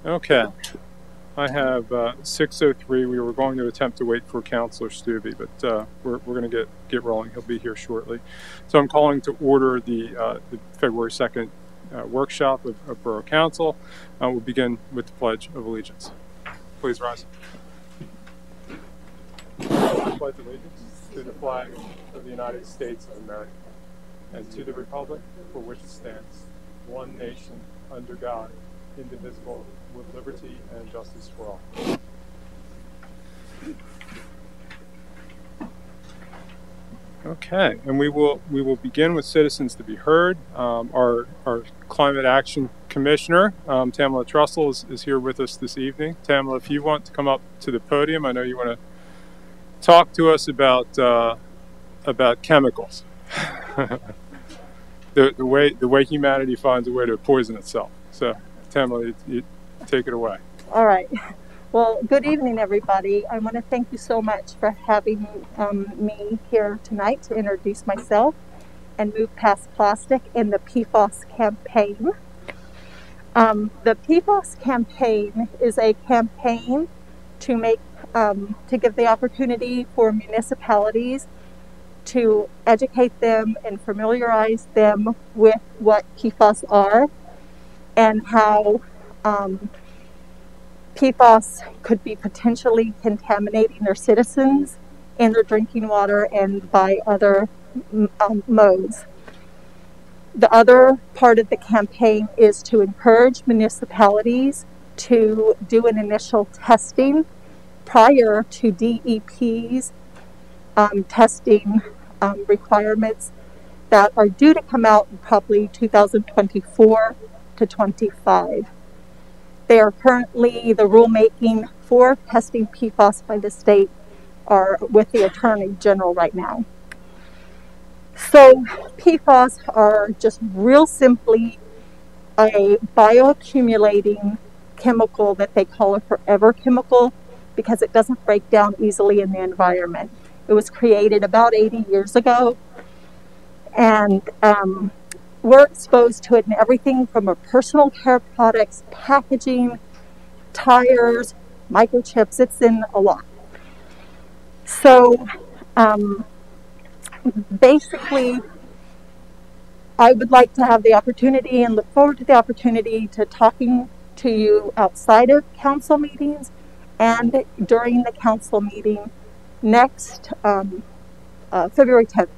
Okay. I have 6:03. We were going to attempt to wait for Councilor Stubbe, but we're going to get rolling. He'll be here shortly. So I'm calling to order the February 2nd workshop of Borough Council. We'll begin with the Pledge of Allegiance. Please rise. I pledge allegiance to the flag of the United States of America and to the republic for which it stands, one nation, under God, indivisible, with liberty and justice for all. Okay, and we will begin with citizens to be heard. Our Climate Action Commissioner, Tamala Trussell, is here with us this evening. Tamala, if you want to come up to the podium, I know you want to talk to us about chemicals. the way humanity finds a way to poison itself. So, Tamala, you take it away. All right. Well, good evening, everybody. I want to thank you so much for having me here tonight to introduce myself and move past plastic in the PFAS campaign. The PFAS campaign is a campaign to give the opportunity for municipalities to educate them and familiarize them with what PFAS are and how PFAS could be potentially contaminating their citizens in their drinking water and by other modes. The other part of the campaign is to encourage municipalities to do an initial testing prior to DEP's testing requirements that are due to come out in probably 2024 to 25. They are currently, the rulemaking for testing PFAS by the state are with the Attorney General right now. So PFAS are just real simply a bioaccumulating chemical that they call a forever chemical because it doesn't break down easily in the environment. It was created about 80 years ago, and we're exposed to it in everything from our personal care products, packaging, tires, microchips. It's in a lot. So basically, I would like to have the opportunity and look forward to the opportunity to talking to you outside of council meetings and during the council meeting next February 10th.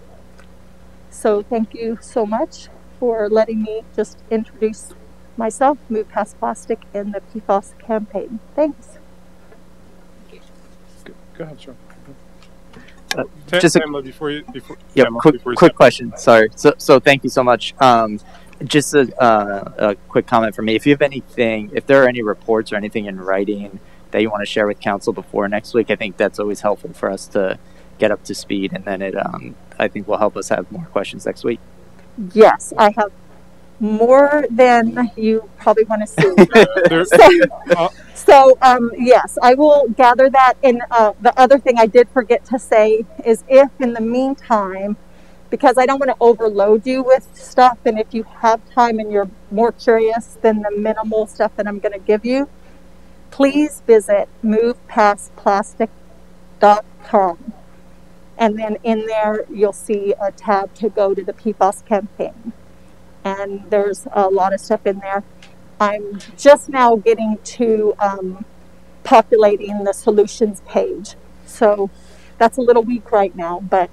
So thank you so much for letting me just introduce myself, move past plastic in the PFAS campaign. Thanks. Go ahead, Sean. Just a quick question. Sorry. So thank you so much. Just a quick comment from me. If you have anything, if there are any reports or anything in writing that you want to share with council before next week, I think that's always helpful for us to get up to speed, and then it I think will help us have more questions next week. Yes, I have more than you probably want to see. So yes, I will gather that. And the other thing I did forget to say is if in the meantime, because I don't want to overload you with stuff, and if you have time and you're more curious than the minimal stuff that I'm going to give you, please visit movepastplastic.com. And then in there, you'll see a tab to go to the PFAS campaign. And there's a lot of stuff in there. I'm just now getting to populating the solutions page. So that's a little weak right now, but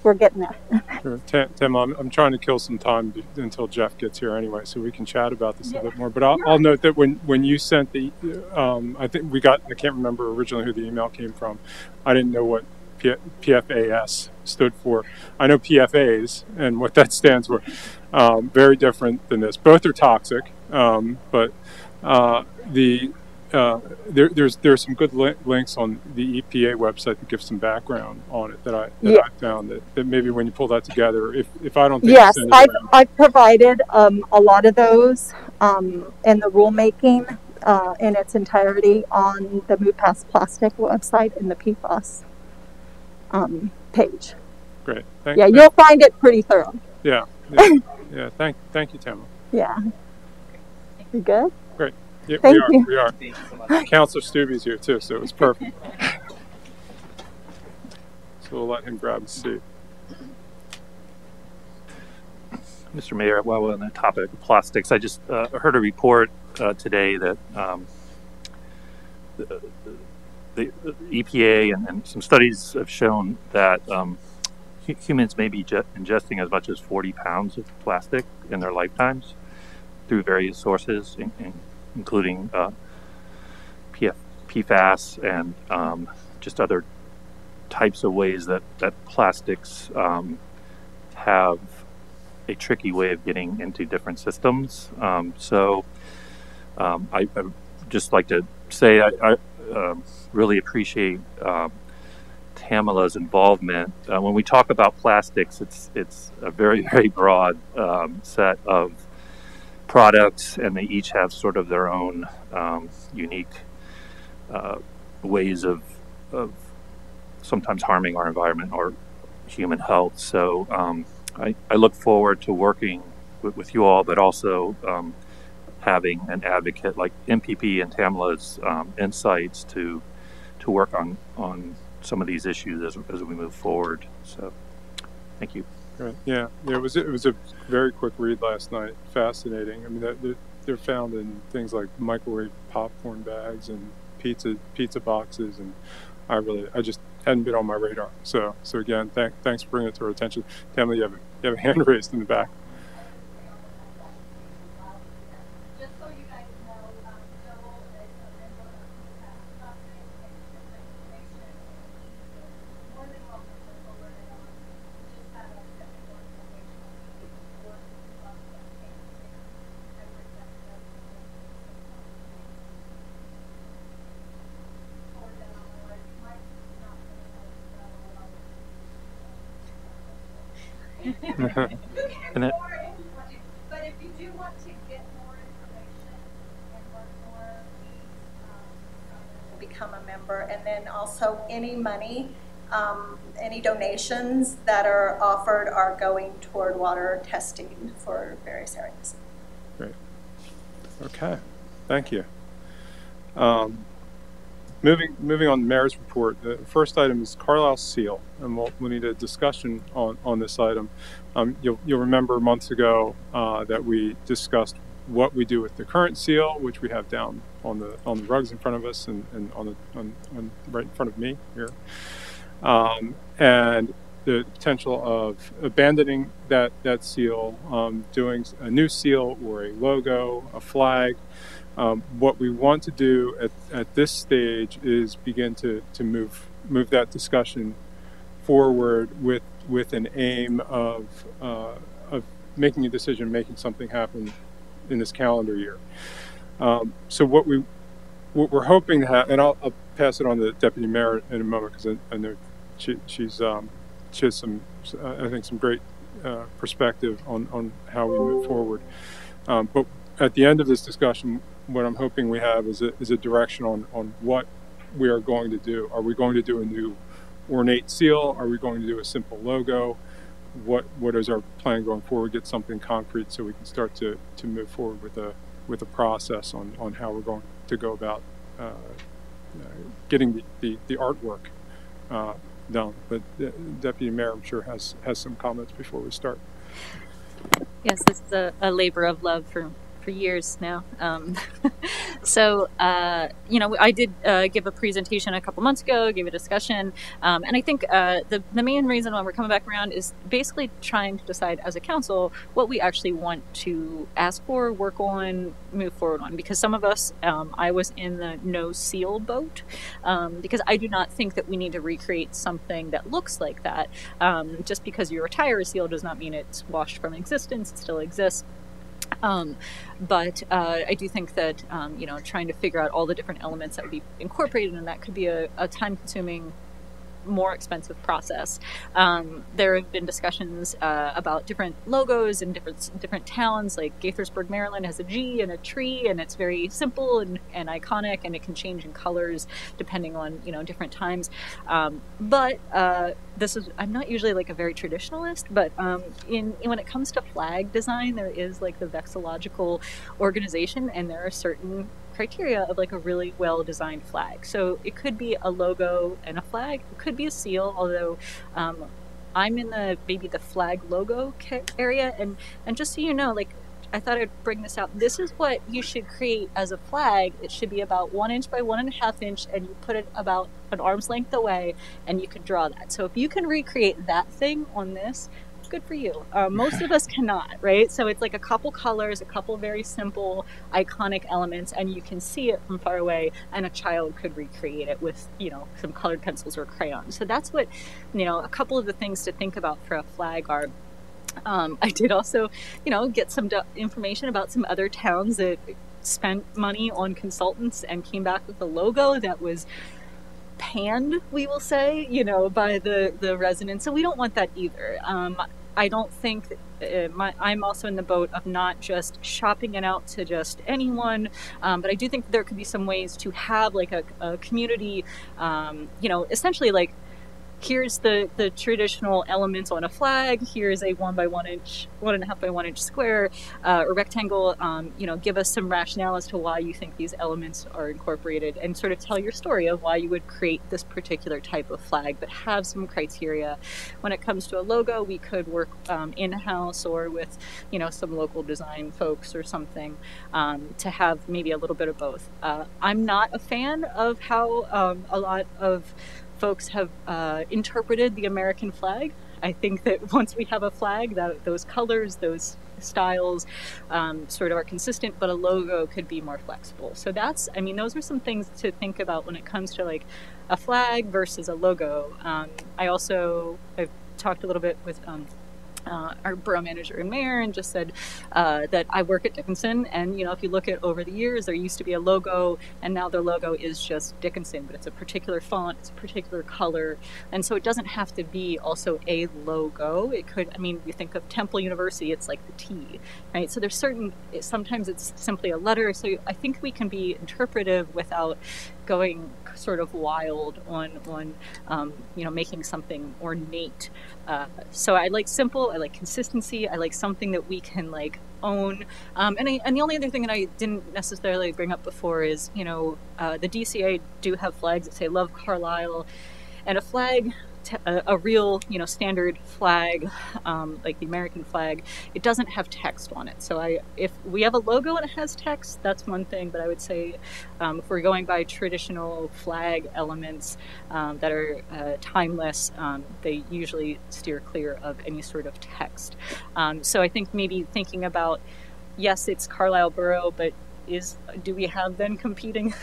we're getting there. Sure. Tim, I'm trying to kill some time until Jeff gets here anyway, so we can chat about this a bit more. But I'll note that when you sent the, I can't remember originally who the email came from. I didn't know what PFAS stood for. I know PFAs and what that stands for. Very different than this. Both are toxic, but there's some good links on the EPA website that gives some background on it that I found that maybe when you pull that together, if I don't think yes, I've provided a lot of those in the rulemaking in its entirety on the Move Past Plastic website and the PFAS page. Great. You'll find it pretty thorough. Yeah. Thank you, Tamara. Yeah. You good? Great. Yeah, Thank you. we are. Thank you so much. Counselor Stubbe's here too, so it was perfect. So we'll let him grab a seat. Mr. Mayor, while we're on the topic of plastics, I just heard a report today that the EPA and some studies have shown that humans may be ingesting as much as 40 pounds of plastic in their lifetimes through various sources, including PFAS and just other types of ways that plastics have a tricky way of getting into different systems. So I just like to say I really appreciate Tamila's involvement. When we talk about plastics, it's a very, very broad set of products, and they each have sort of their own unique ways of sometimes harming our environment or human health. So I look forward to working with you all, but also having an advocate like MPP and Tamila's insights to work on some of these issues as we move forward. So, thank you. Right. Yeah. It was a very quick read last night. Fascinating. I mean, they're found in things like microwave popcorn bags and pizza boxes, and I just hadn't been on my radar. So again, thanks for bringing it to our attention. Tamila, you have a hand raised in the back. Just so you guys know, Joel is a member of the Compostable and information, and he's more than welcome to forward it on. We just had a technical information meeting before the campaign and representatives forward that on, or you might not really know And that, but if you do want to get more information and learn more, please become a member. And then also any money, any donations that are offered are going toward water testing for various areas. Great. Okay. Thank you. Moving on to the mayor's report, the first item is Carlisle seal, and we'll need a discussion on this item. You'll remember months ago that we discussed what we do with the current seal, which we have down on the rugs in front of us and on right in front of me here, and the potential of abandoning that seal, doing a new seal or a logo, a flag. What we want to do at this stage is begin to move that discussion forward with an aim of making a decision, making something happen in this calendar year. So what we're hoping to have, and I'll pass it on to the deputy mayor in a moment, because I know she has some I think some great perspective on how we move forward. But at the end of this discussion, what I'm hoping we have is a direction on what we are going to do. Are we going to do a new ornate seal? Are we going to do a simple logo? What is our plan going forward? Get something concrete so we can start to move forward with a process on how we're going to go about getting the artwork done. But the Deputy Mayor, I'm sure, has some comments before we start. Yes, this is a labor of love for years now. So, I did give a presentation a couple months ago, gave a discussion, and I think the main reason why we're coming back around is basically trying to decide as a council what we actually want to ask for, work on, move forward on. Because some of us, I was in the no seal boat, because I do not think that we need to recreate something that looks like that. Just because you retire a seal does not mean it's washed from existence. It still exists. But I do think that, trying to figure out all the different elements that would be incorporated in that could be a time-consuming, more expensive process. There have been discussions about different logos and different towns, like Gaithersburg, Maryland has a G and a tree, and it's very simple and iconic, and it can change in colors depending on different times. But I'm not usually like a very traditionalist, but when it comes to flag design, there is like the vexillological organization, and there are certain criteria of like a really well designed flag. So it could be a logo and a flag. It could be a seal, although I'm in maybe the flag logo area. And just so you know, like, I thought I'd bring this out. This is what you should create as a flag. It should be about 1 inch by 1.5 inch, and you put it about an arm's length away, and you can draw that. So if you can recreate that thing on this, good for you. Most of us cannot, right? So it's like a couple colors, a couple very simple, iconic elements, and you can see it from far away, and a child could recreate it with, some colored pencils or crayons. So that's what, a couple of the things to think about for a flag are. I did also, get some information about some other towns that spent money on consultants and came back with a logo that was panned, we will say, by the residents. So we don't want that either. I don't think I'm also in the boat of not just shopping it out to just anyone, but I do think there could be some ways to have like a community, essentially like, here's the traditional elements on a flag. Here's a 1.5 by 1 inch square or rectangle. Give us some rationale as to why you think these elements are incorporated, and sort of tell your story of why you would create this particular type of flag, but have some criteria. When it comes to a logo, we could work in-house or with, some local design folks or something to have maybe a little bit of both. I'm not a fan of how a lot of folks have interpreted the American flag. I think that once we have a flag, that those colors, those styles sort of are consistent, but a logo could be more flexible. So those are some things to think about when it comes to like a flag versus a logo. I've talked a little bit with our borough manager and mayor, and just said that I work at Dickinson, and if you look at over the years, there used to be a logo, and now their logo is just Dickinson, but it's a particular font, it's a particular color, and so it doesn't have to be also a logo. It could, you think of Temple University, it's like the T, right? So there's sometimes it's simply a letter. So I think we can be interpretive without going sort of wild on making something ornate. So I like simple, I like consistency, I like something that we can like own. And the only other thing that I didn't necessarily bring up before is, the DCA do have flags that say "Love Carlisle," and a flag, a real, standard flag, like the American flag, it doesn't have text on it. So if we have a logo and it has text, that's one thing. But I would say if we're going by traditional flag elements that are timeless, they usually steer clear of any sort of text. So I think maybe thinking about, yes, it's Carlisle Borough, but do we have then competing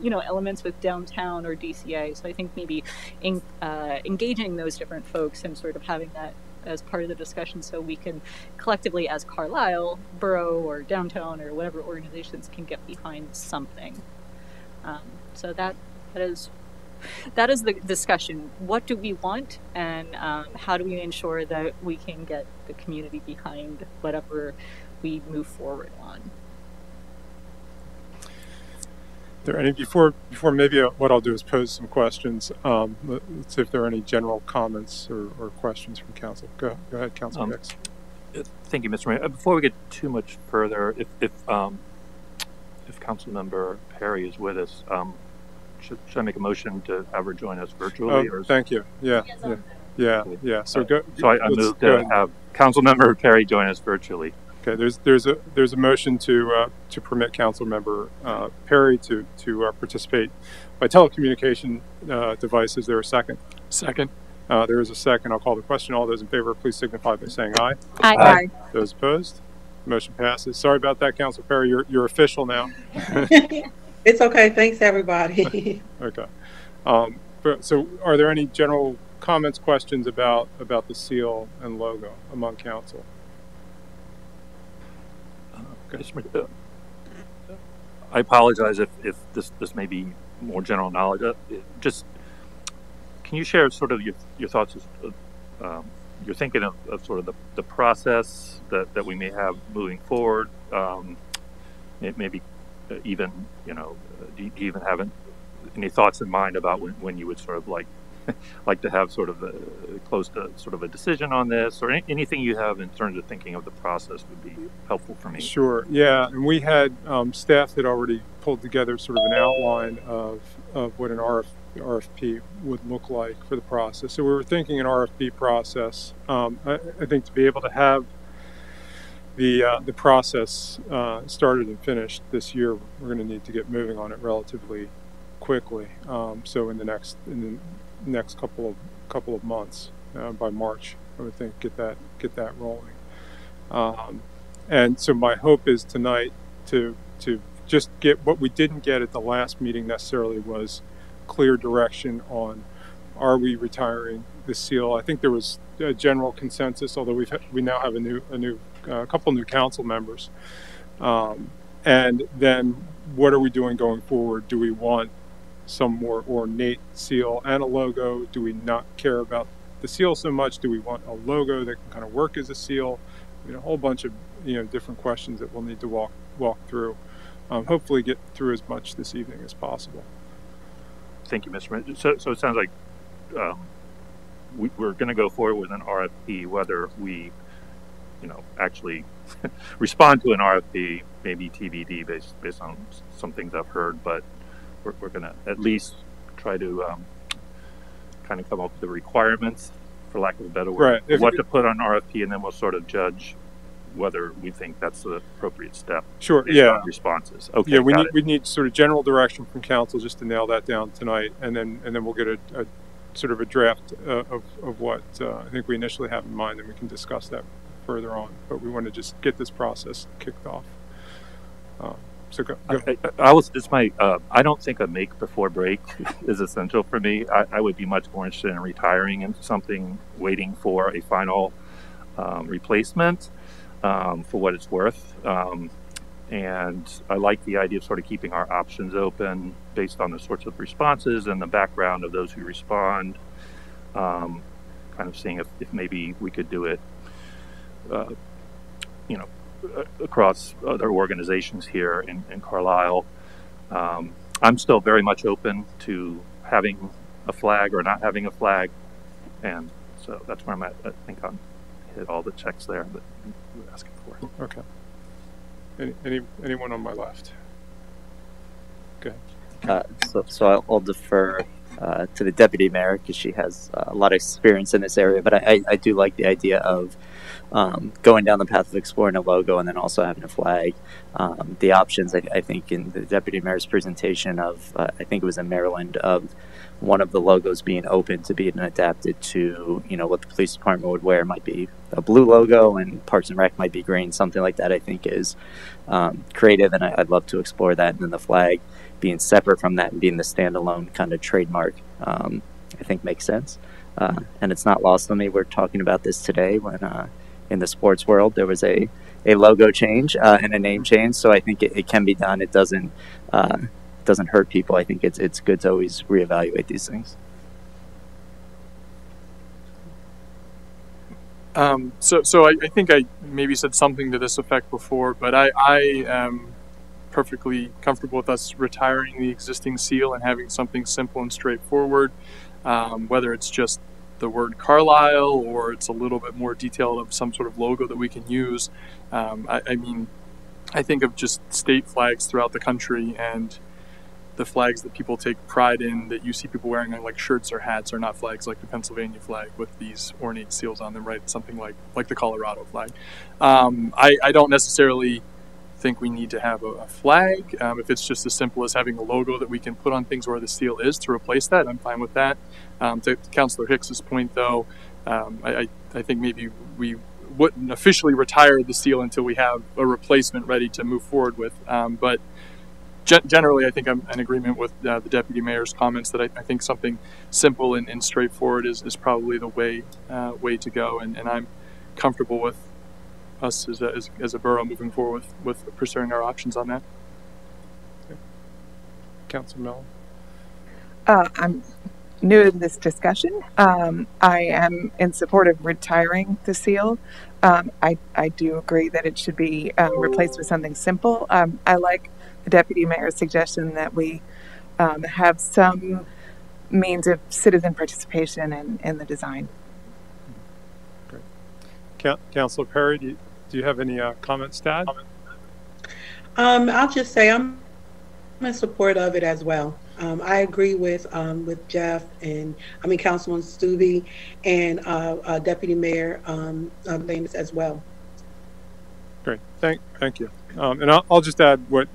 elements with downtown or DCA? So I think maybe engaging those different folks and sort of having that as part of the discussion, so we can collectively as Carlisle Borough or downtown or whatever organizations can get behind something. So that is the discussion. What do we want, and how do we ensure that we can get the community behind whatever we move forward on? There any before maybe what I'll do is pose some questions. Let's see if there are any general comments or questions from council. Go ahead, Councilor Hicks. Thank you, Mr. Mayor. Before we get too much further, if Councilmember Perry is with us, should I make a motion to have her join us virtually? Oh, thank you. Yeah. So I move to have Councilmember Perry join us virtually. Okay, there's a motion to permit Councilmember Perry to participate by telecommunication device. Is there a second? Second. There is a second. I'll call the question. All those in favor, please signify by saying aye. Aye. Aye. Those opposed? Motion passes. Sorry about that, Councilor Perry. You're official now. It's okay. Thanks, everybody. Okay. So, are there any general comments, questions about the seal and logo among council? I apologize if this may be more general knowledge. Just can you share sort of your thoughts? You're thinking of sort of the process that we may have moving forward. Maybe even do you even have any thoughts in mind about when you would sort of like like to have sort of close to sort of a decision on this, or anything you have in terms of thinking of the process would be helpful for me. Sure. Yeah, and we had staff had already pulled together sort of an outline of what an RFP would look like for the process. So we were thinking an RFP process. I think to be able to have the process started and finished this year, we're going to need to get moving on it relatively quickly. So in the next couple of months, by March, I would think get that rolling. And so my hope is tonight to just get what we didn't get at the last meeting necessarily was clear direction on, are we retiring the seal? I think there was a general consensus, although we now have a couple new council members. And then what are we doing going forward? Do we want some more ornate seal and a logo? Do we not care about the seal so much? Do we want a logo that can kind of work as a seal? I mean, a whole bunch of different questions that we'll need to walk through. Hopefully get through as much this evening as possible. Thank you, Mr. Mayor. So it sounds like we're going to go forward with an RFP, whether we, actually respond to an RFP, maybe TBD based on some things I've heard, but we're going to at least try to kind of come up with the requirements, for lack of a better word, right. What to put on RFP, and then we'll sort of judge whether we think that's the appropriate step. Sure. Yeah. Responses. Okay. Yeah. We need sort of general direction from council just to nail that down tonight, and then we'll get a sort of a draft of what I think we initially have in mind, and we can discuss that further on. But we want to just get this process kicked off. So go. I don't think a make before break is essential for me. I would be much more interested in retiring into something, waiting for a final replacement. For what it's worth, and I like the idea of sort of keeping our options open based on the sorts of responses and the background of those who respond, kind of seeing if maybe we could do it across other organizations here in Carlisle. I'm still very much open to having a flag or not having a flag, and so that's where I'm at. I think I'm hit all the checks there that you were asking for. Okay. Anyone on my left? Go ahead. So I'll defer to the deputy mayor because she has a lot of experience in this area. But I do like the idea of going down the path of exploring a logo and then also having a flag. The options, I think, in the deputy mayor's presentation of, I think it was in Maryland, of one of the logos being open to being adapted to, what the police department would wear, might be a blue logo and Parks and Rec might be green. Something like that, I think, is creative, and I'd love to explore that. And then the flag being separate from that and being the standalone kind of trademark, I think makes sense. And it's not lost on me. We're talking about this today when in the sports world there was a logo change and a name change. So I think it can be done. It doesn't hurt people. I think it's good to always reevaluate these things. So I think I maybe said something to this effect before, but I am perfectly comfortable with us retiring the existing seal and having something simple and straightforward, whether it's just the word Carlisle or it's a little bit more detailed of some sort of logo that we can use. I mean, I think of just state flags throughout the country, and the flags that people take pride in that you see people wearing on like shirts or hats are not flags like the Pennsylvania flag with these ornate seals on them, right? It's something like the Colorado flag. I don't necessarily think we need to have a flag. If it's just as simple as having a logo that we can put on things where the seal is to replace that, I'm fine with that. To Councilor Hicks's point though, I think maybe we wouldn't officially retire the seal until we have a replacement ready to move forward with. But generally, I think I'm in agreement with the deputy mayor's comments that I think something simple and straightforward is probably the way to go, and I'm comfortable with us as a borough moving forward with pursuing our options on that. Okay. Councilor Mellon. I'm new to this discussion. I am in support of retiring the seal. I do agree that it should be replaced with something simple. I like the deputy mayor's suggestion that we have some means of citizen participation in the design. Great. Councilor Perry, do you have any comments to add? I'll just say I'm in support of it as well. I agree with Jeff and Councilman Stubbe and Deputy Mayor Lamus as well. Great, thank you. And I'll just add what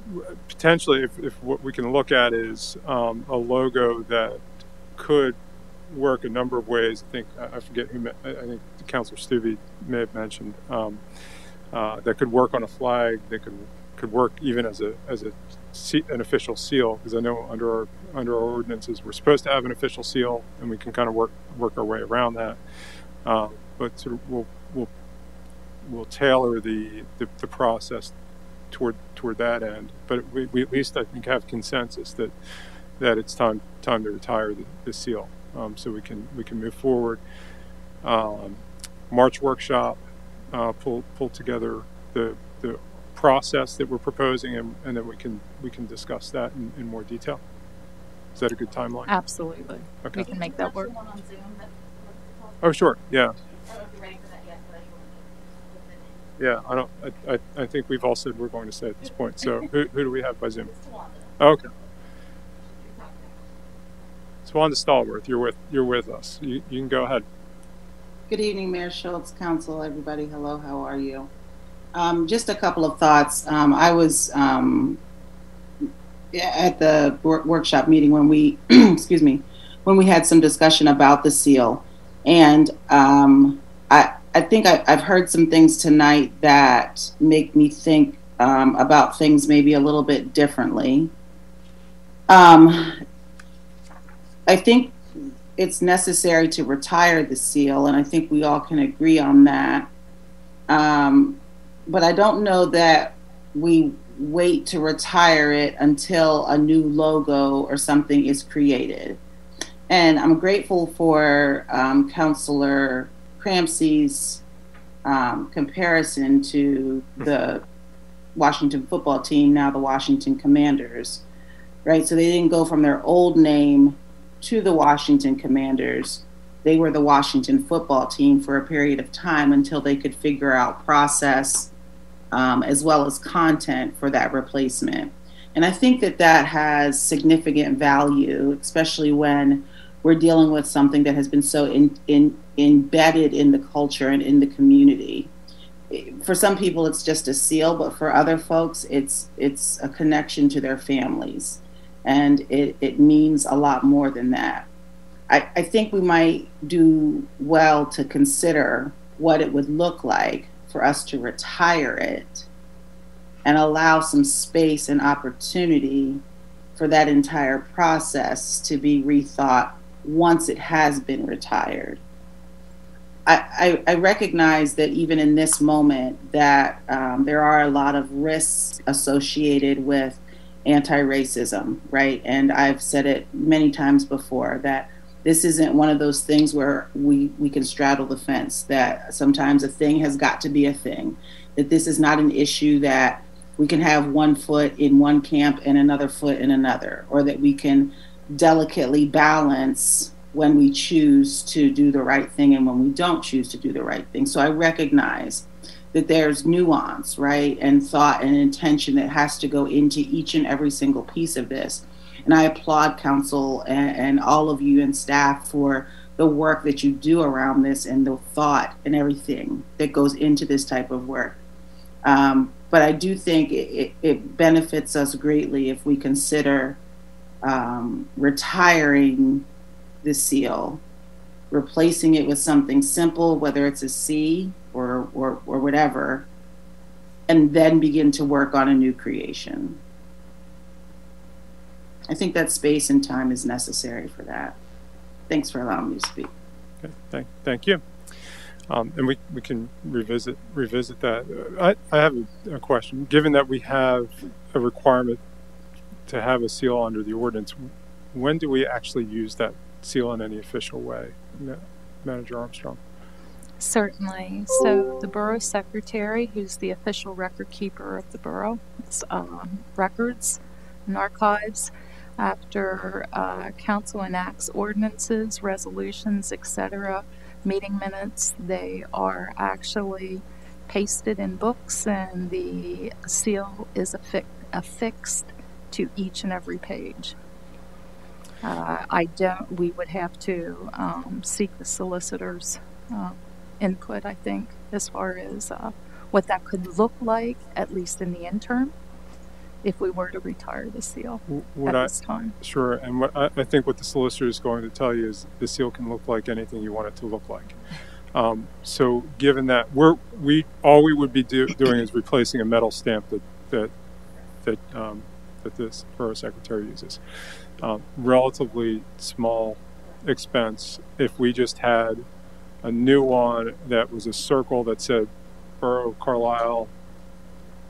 potentially, if what we can look at is a logo that could work a number of ways. I think I forget who. I think Councilor Stubbe may have mentioned that could work on a flag. That could work even as an official seal, because I know under our ordinances we're supposed to have an official seal, and we can kind of work our way around that. But sort of we'll tailor the process toward that end. But we at least, I think, have consensus that it's time to retire the seal, so we can move forward. March workshop, pull together the process that we're proposing, and then we can discuss that in more detail. Is that a good timeline? Absolutely. Okay. We can make that work. Oh, sure. Yeah. Yeah. I think we've all said we're going to say at this point. So who do we have by Zoom? Oh, okay. Swanda Stallworth, you're with us. You can go ahead. Good evening, Mayor Schultz, Council, everybody. Hello, how are you? Just a couple of thoughts. I was at the workshop meeting when we, excuse me, when we had some discussion about the seal, and I think I've heard some things tonight that make me think about things maybe a little bit differently. I think it's necessary to retire the seal, and I think we all can agree on that. But I don't know that we wait to retire it until a new logo or something is created. And I'm grateful for Councilor Cramsey's comparison to the Washington football team, now the Washington Commanders, right? So they didn't go from their old name to the Washington Commanders. They were the Washington football team for a period of time until they could figure out process as well as content for that replacement. And I think that has significant value, especially when we're dealing with something that has been so embedded in the culture and in the community. For some people, it's just a seal, but for other folks, it's a connection to their families. And it means a lot more than that. I think we might do well to consider what it would look like for us to retire it and allow some space and opportunity for that entire process to be rethought once it has been retired. I recognize that even in this moment that there are a lot of risks associated with anti-racism, right? And I've said it many times before that this isn't one of those things where we can straddle the fence, that sometimes a thing has got to be a thing, that this is not an issue that we can have one foot in one camp and another foot in another, or that we can delicately balance when we choose to do the right thing and when we don't choose to do the right thing. So I recognize that there's nuance, right, and thought and intention that has to go into each and every single piece of this. And I applaud council and all of you and staff for the work that you do around this and the thought and everything that goes into this type of work. But I do think it benefits us greatly if we consider retiring the seal, replacing it with something simple, whether it's a C or whatever, and then begin to work on a new creation. I think that space and time is necessary for that. Thanks for allowing me to speak. Okay, thank you. And we can revisit that. I have a question. Given that we have a requirement to have a seal under the ordinance, when do we actually use that seal in any official way? Manager Armstrong. Certainly. So the borough secretary, who's the official record keeper of the borough's records and archives, After council enacts ordinances, resolutions, etc., meeting minutes, they are actually pasted in books, and the seal is affixed to each and every page. We would have to seek the solicitor's input, I think, as far as what that could look like, at least in the interim, if we were to retire the seal this time. Sure, and what I think what the solicitor is going to tell you is the seal can look like anything you want it to look like. So given that, all we would be doing is replacing a metal stamp that this borough secretary uses. Relatively small expense. If we just had a new one that was a circle that said Borough of Carlisle,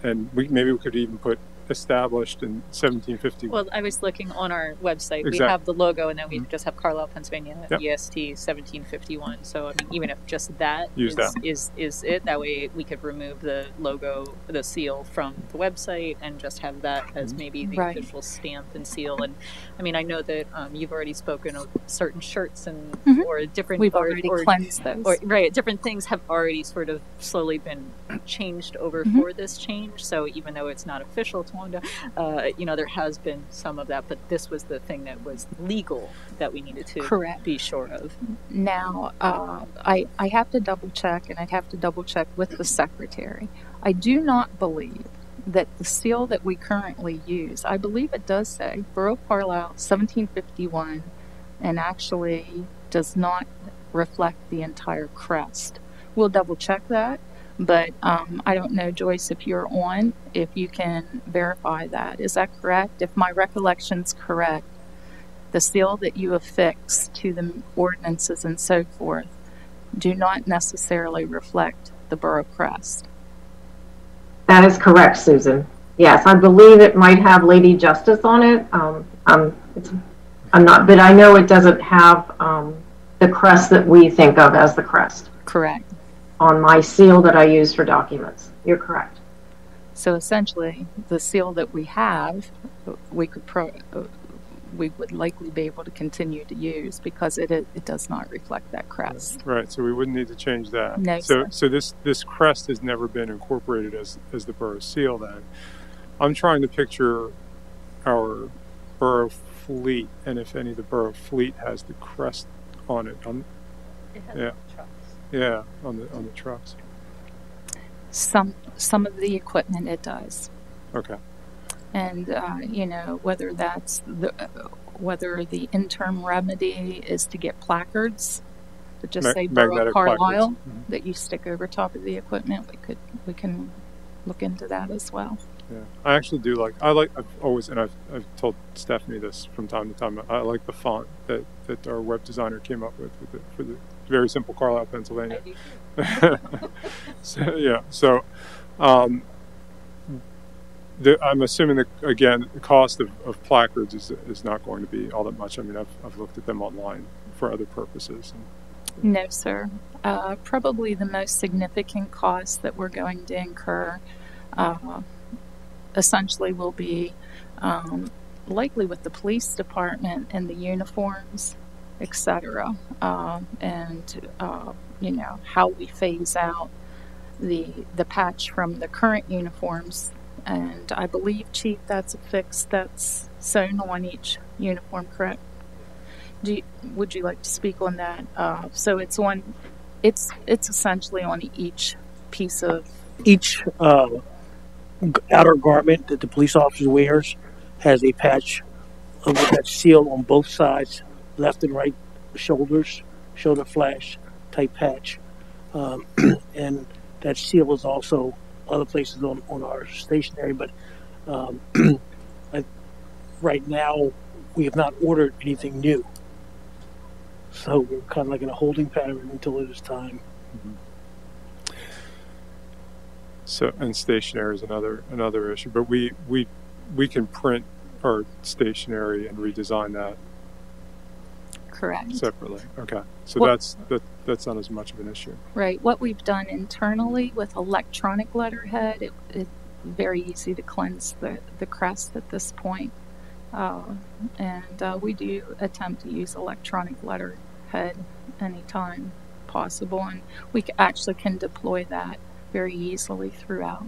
and maybe we could even put established in 1750. Well, I was looking on our website. Exactly. We have the logo, and then we just have Carlisle, Pennsylvania, Yep. EST 1751. So, I mean, even if just that is it, that way we could remove the logo, the seal from the website, and just have that as maybe the official stamp and seal. And I mean, I know that you've already spoken of certain shirts and or different. We've already cleansed those. Different things have already sort of slowly been changed over for this change. So even though it's not official, there has been some of that, but this was the thing that was legal that we needed to be sure of. Now, I have to double check, and I'd have to double check with the secretary. I do not believe that the seal that we currently use, I believe it does say Borough of Carlisle 1751, and actually does not reflect the entire crest. We'll double check that. But I don't know, Joyce, if you're on, if you can verify that. Is that correct? If my recollection's correct, the seal that you affix to the ordinances and so forth do not necessarily reflect the borough crest. That is correct, Susan. Yes, I believe it might have Lady Justice on it. I'm not, but I know it doesn't have the crest that we think of as the crest. Correct. On my seal that I use for documents. You're correct. So essentially, the seal that we have, we would likely be able to continue to use because it does not reflect that crest. Right. So we wouldn't need to change that. No, so this crest has never been incorporated as the borough seal. Then I'm trying to picture our borough fleet, and if any of the borough fleet has the crest on it. It has trucks. Yeah, on the trucks. Some of the equipment it does. Okay. And whether that's whether the interim remedy is to get placards that just say Borough of Carlisle that you stick over top of the equipment, we can look into that as well. Yeah, I actually do I've always, and I've told Stephanie this from time to time, I like the font that our web designer came up with for the very simple Carlisle, Pennsylvania. I'm assuming that, again, the cost of placards is not going to be all that much. I mean, I've looked at them online for other purposes. No, sir. Probably the most significant cost that we're going to incur essentially will be likely with the police department and the uniforms, etc., and how we phase out the patch from the current uniforms. And I believe, Chief, that's affixed, that's sewn on each uniform, correct? Would you like to speak on that? So it's essentially on each piece of each outer garment that the police officer wears has a patch with that seal on both sides, left and right shoulders, shoulder flash type patch, and that seal is also other places on our stationery. But right now we have not ordered anything new, so we're kind of like in a holding pattern until it is time. Mm-hmm. So, and stationery is another issue, but we can print our stationery and redesign that. Correct. Separately. Okay. So that's not as much of an issue. Right. What we've done internally with electronic letterhead, it's very easy to cleanse the crest at this point. And we do attempt to use electronic letterhead anytime possible, and we actually can deploy that very easily throughout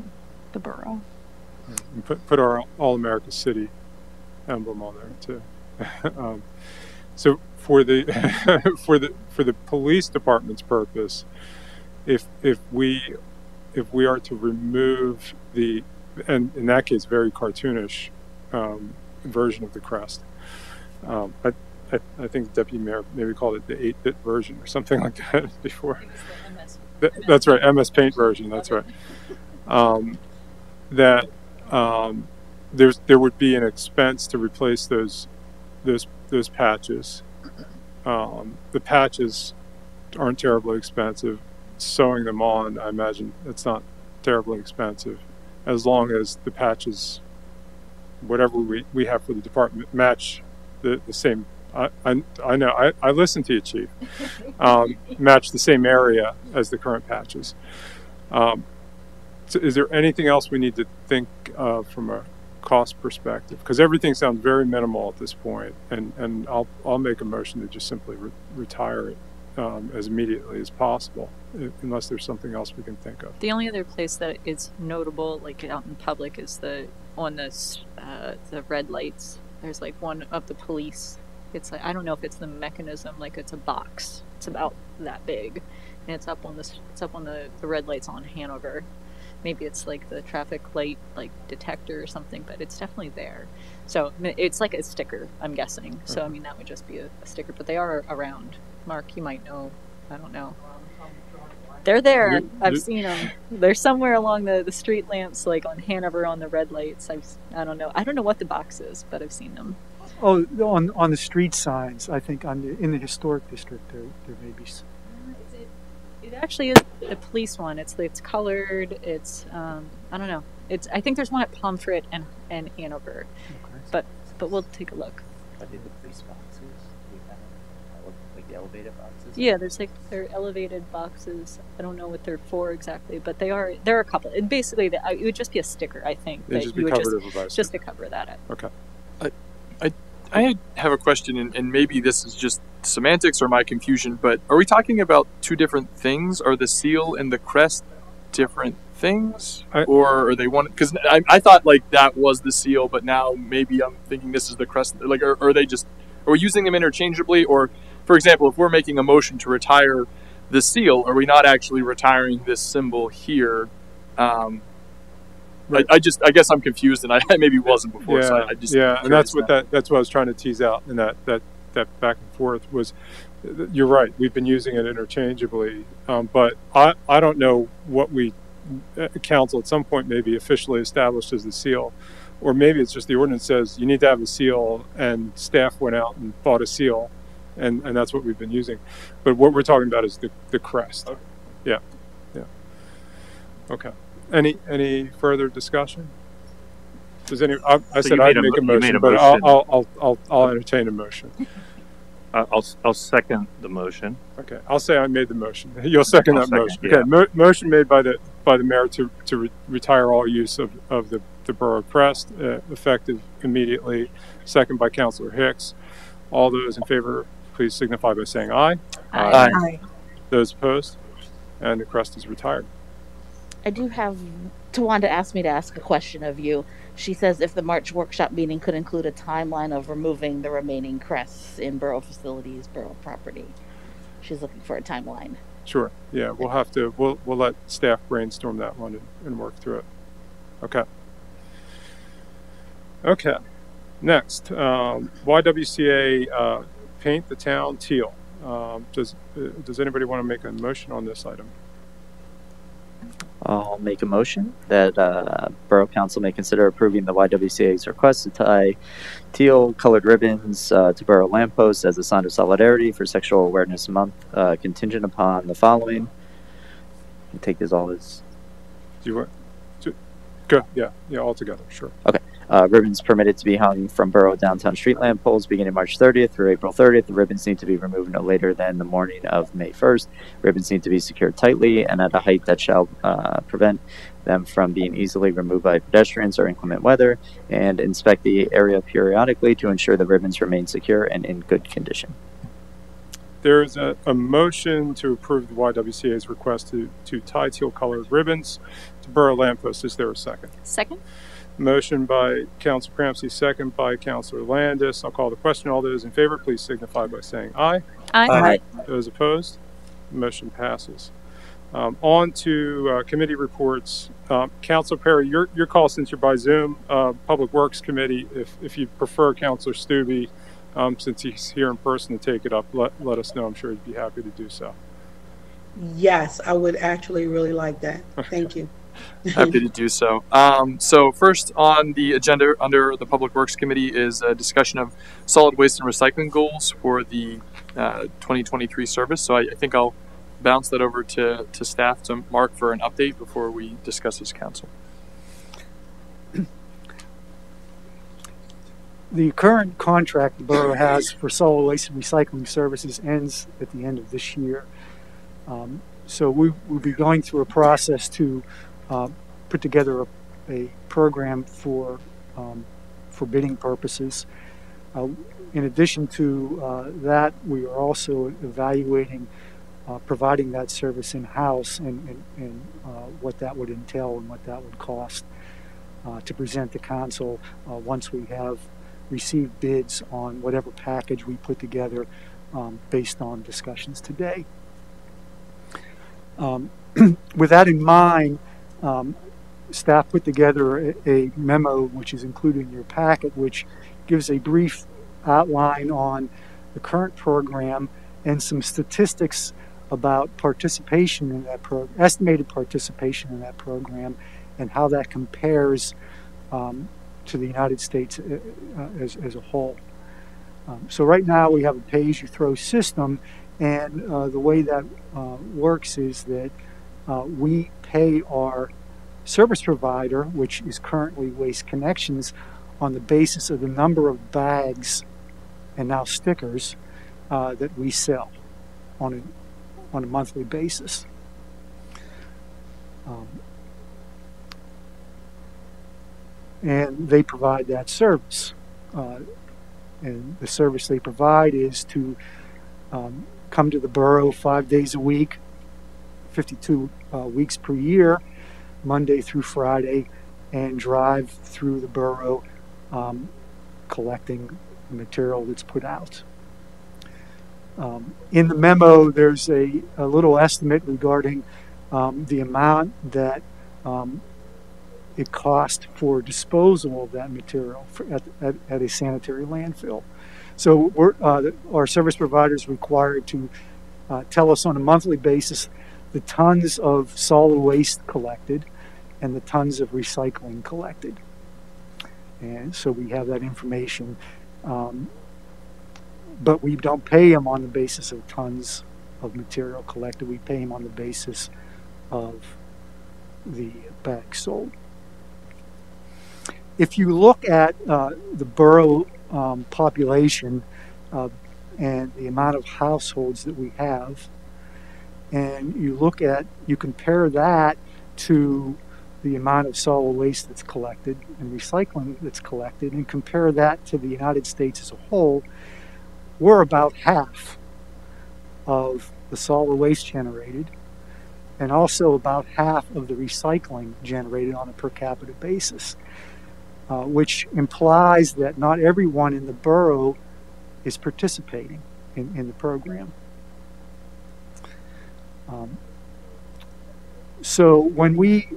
the borough. And put our All America City emblem on there too. So for the for the police department's purpose, if we are to remove the, and in that case very cartoonish version of the crest, I think the deputy mayor maybe called it the 8-bit version or something like that before. That's right, MS Paint version. That's right. There would be an expense to replace those patches. The patches aren't terribly expensive. Sewing them on, I imagine it's not terribly expensive, as long as the patches, whatever we have for the department, match the same. I know. I listen to you, Chief. Match the same area as the current patches. So is there anything else we need to think of from a cost perspective? Because everything sounds very minimal at this point, and I'll make a motion to just simply retire it as immediately as possible, unless there's something else we can think of. The only other place that is notable, like out in public, is on the red lights. There's like one of the police. It's like, I don't know if it's the mechanism, like it's a box. It's about that big, and it's up on the red lights on Hanover. Maybe it's like the traffic light like detector or something, but it's definitely there. So it's like a sticker, I'm guessing. So I mean that would just be a sticker, but they are around. Mark, you might know. I don't know. They're there. I've seen them. They're somewhere along the street lamps, like on Hanover on the red lights. I don't know. I don't know what the box is, but I've seen them. Oh, on the street signs, I think in the historic district there may be. It actually is the police one. It's colored. It's I don't know. I think there's one at Pomfret and Hanover, okay. but we'll take a look. Are they the police boxes? Like the elevated boxes? Yeah, they're elevated boxes. I don't know what they're for exactly, but there are a couple. And basically, it would just be a sticker. I think that you would just to cover that up. Okay. I have a question, and maybe this is just semantics or my confusion, but are we talking about two different things? Are the seal and the crest different things? Or are they one? Because I thought like that was the seal, but now maybe I'm thinking this is the crest. Like, are we using them interchangeably? Or, for example, if we're making a motion to retire the seal, are we not actually retiring this symbol here? Right. I guess I'm confused, and I maybe wasn't before. Yeah, so I just and that's what I was trying to tease out in that back and forth was. You're right. We've been using it interchangeably, but I don't know what we council at some point maybe officially established as the seal, or maybe it's just the ordinance says you need to have a seal, and staff went out and bought a seal, and that's what we've been using. But what we're talking about is the crest. Okay. Yeah. Okay. Any further discussion? Does any? I said I'd make a motion, but I'll entertain a motion. I'll second the motion. Okay, I'll say I made the motion. You'll second that motion. Yeah. Okay, motion made by the mayor to retire all use of the borough crest, effective immediately. Second by Councilor Hicks. All those in favor, please signify by saying aye. Aye. Those opposed, and the crest is retired. I do have Tawanda asked me to ask a question of you. She says if the March workshop meeting could include a timeline of removing the remaining crests in borough facilities, borough property. She's looking for a timeline. Sure. Yeah, we'll have to. We'll let staff brainstorm that one and work through it. Okay. Okay. Next, YWCA paint the town teal. Does anybody want to make a motion on this item? I'll make a motion that Borough Council may consider approving the YWCA's request to tie teal colored ribbons to borough lampposts as a sign of solidarity for Sexual Awareness Month, contingent upon the following. Take this all as. Do you want to go? Yeah, all together. Sure. Okay. Ribbons permitted to be hung from Borough downtown street lamp poles beginning March 30th through April 30th. The ribbons need to be removed no later than the morning of May 1st. Ribbons need to be secured tightly and at a height that shall prevent them from being easily removed by pedestrians or inclement weather, and inspect the area periodically to ensure the ribbons remain secure and in good condition. There is a motion to approve the YWCA's request to tie teal-colored ribbons to Borough lampposts. Is there a second? Second. Motion by Councilor Cramsey, second by Councilor Landis. I'll call the question. All those in favor, please signify by saying aye. Aye. Those opposed? Motion passes. On to committee reports. Councilor Perry, your call since you're by Zoom. Public Works Committee, if you prefer Councilor Stubbe, since he's here in person to take it up, let us know. I'm sure he'd be happy to do so. Yes, I would actually really like that. Thank you. Happy to do so. So first on the agenda under the Public Works Committee is a discussion of solid waste and recycling goals for the 2023 service. So I think I'll bounce that over to staff, to Mark, for an update before we discuss as council. The current contract the borough has for solid waste and recycling services ends at the end of this year. So we will be going through a process to put together a program for bidding purposes. In addition to that, we are also evaluating providing that service in-house and what that would entail and what that would cost to present to council once we have received bids on whatever package we put together based on discussions today. With that in mind, staff put together a memo which is included in your packet, which gives a brief outline on the current program and some statistics about participation in that program, estimated participation in that program, and how that compares to the United States as a whole. So right now we have a pay-as-you-throw system, and the way that works is that we pay our service provider, which is currently Waste Connections, on the basis of the number of bags and now stickers that we sell on a monthly basis. And they provide that service. And the service they provide is to come to the borough 5 days a week, 52 weeks per year, Monday through Friday, and drive through the borough collecting the material that's put out. In the memo, there's a little estimate regarding the amount that it costs for disposal of that material at a sanitary landfill. So our service provider is required to tell us on a monthly basis the tons of solid waste collected and the tons of recycling collected. And so we have that information. But we don't pay them on the basis of tons of material collected. We pay them on the basis of the bags sold. If you look at the borough population and the amount of households that we have, and you compare that to the amount of solid waste that's collected and recycling that's collected, and compare that to the United States as a whole, we're about half of the solid waste generated, and also about half of the recycling generated on a per capita basis, which implies that not everyone in the borough is participating in the program. So when we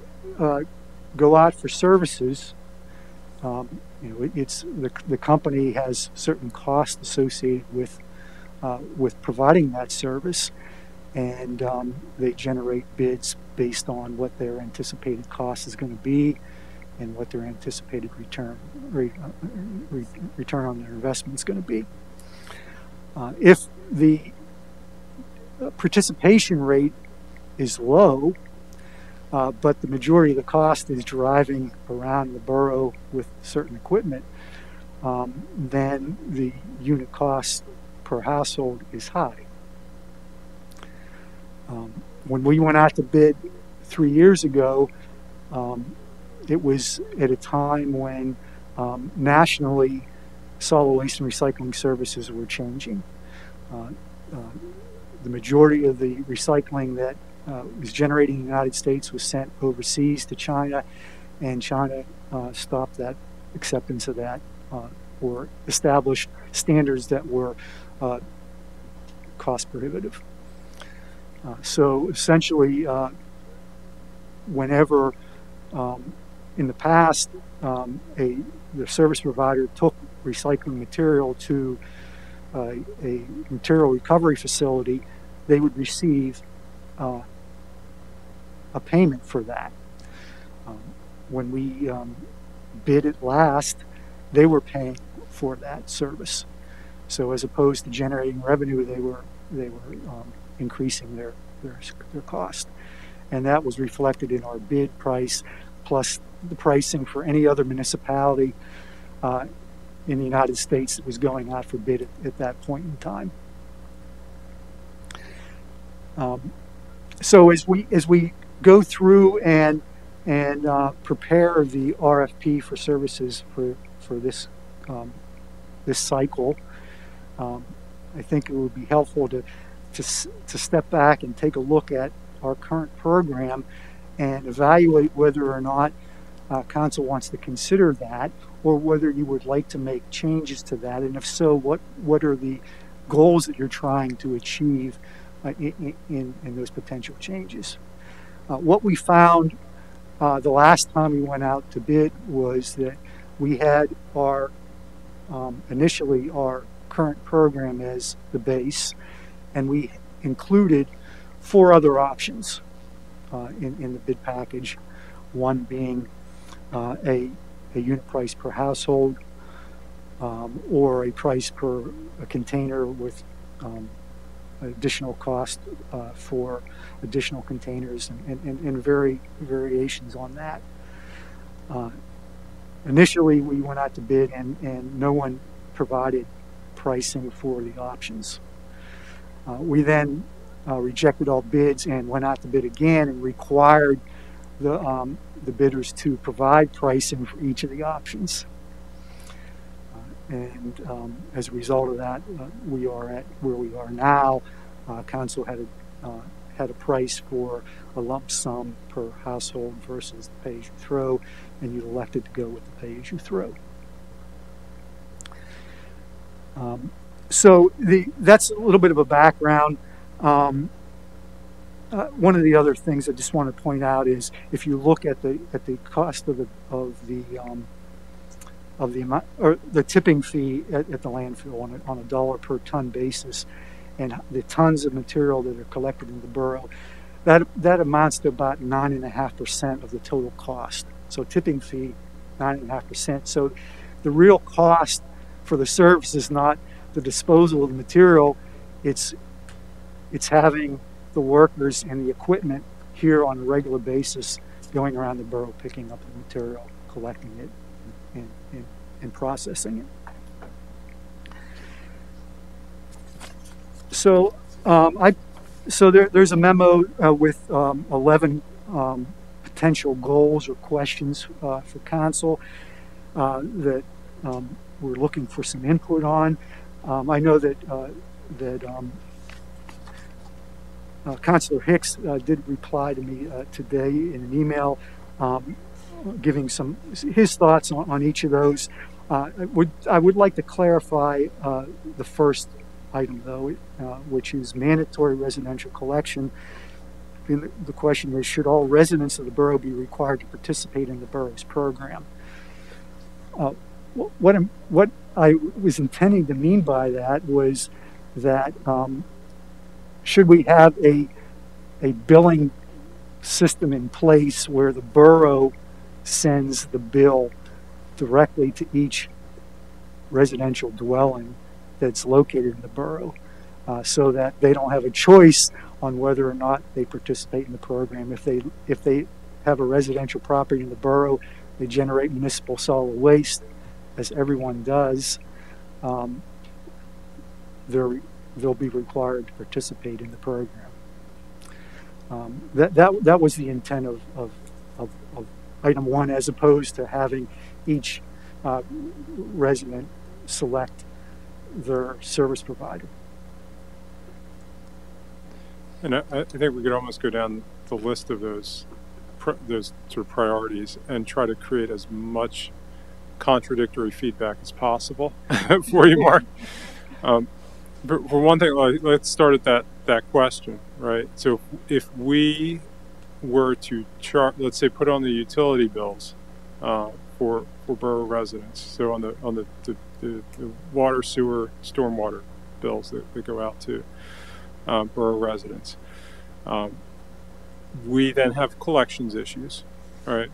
go out for services, it's the company has certain costs associated with providing that service, and they generate bids based on what their anticipated cost is going to be and what their anticipated return on their investment is going to be. If the participation rate is low, but the majority of the cost is driving around the borough with certain equipment, then the unit cost per household is high. When we went out to bid 3 years ago, it was at a time when nationally solid waste and recycling services were changing. The majority of the recycling that was generated in the United States was sent overseas to China, and China stopped that acceptance of that or established standards that were cost prohibitive. So essentially, whenever in the past the service provider took recycling material to a material recovery facility, they would receive a payment for that. When we bid it last, they were paying for that service. So as opposed to generating revenue, they were increasing their cost, and that was reflected in our bid price, plus the pricing for any other municipality in the United States that was going out for bid at that point in time. So as we go through and prepare the RFP for services for this this cycle, I think it would be helpful to step back and take a look at our current program and evaluate whether or not council wants to consider that, or whether you would like to make changes to that, and if so, what are the goals that you're trying to achieve in those potential changes. What we found the last time we went out to bid was that we had our initially our current program as the base, and we included 4 other options in the bid package, one being a unit price per household, or a price per a container with additional cost for additional containers, and variations on that. Initially, we went out to bid, and no one provided pricing for the options. We then rejected all bids and went out to bid again and required the bidders to provide pricing for each of the options. And as a result of that, we are at where we are now. Council had a price for a lump sum per household versus the pay-as-you-throw, and you elected to go with the pay-as-you-throw. So that's a little bit of a background. One of the other things I just want to point out is if you look at the cost of the amount, or the tipping fee at the landfill on a dollar per ton basis, and the tons of material that are collected in the borough, that amounts to about 9.5% of the total cost. So tipping fee, 9.5%. So the real cost for the service is not the disposal of the material, it's having the workers and the equipment here on a regular basis going around the borough picking up the material, collecting it, and processing it. So there's a memo with 11 potential goals or questions for council that we're looking for some input on. I know that Councilor Hicks did reply to me today in an email giving his thoughts on each of those. I would like to clarify the first item, though, which is mandatory residential collection. And the question is, should all residents of the borough be required to participate in the borough's program? What I was intending to mean by that was that should we have a billing system in place where the borough sends the bill directly to each residential dwelling that's located in the borough, so that they don't have a choice on whether or not they participate in the program. If they have a residential property in the borough, they generate municipal solid waste, as everyone does. They'll be required to participate in the program. That was the intent of item 1, as opposed to having each resident select their service provider. And I think we could almost go down the list of those sort of priorities and try to create as much contradictory feedback as possible for you, Mark. But for one thing, let's start at that question, right? So if we were to let's say put on the utility bills for borough residents, so on the water, sewer, stormwater bills that go out to borough residents, we then have collections issues, right?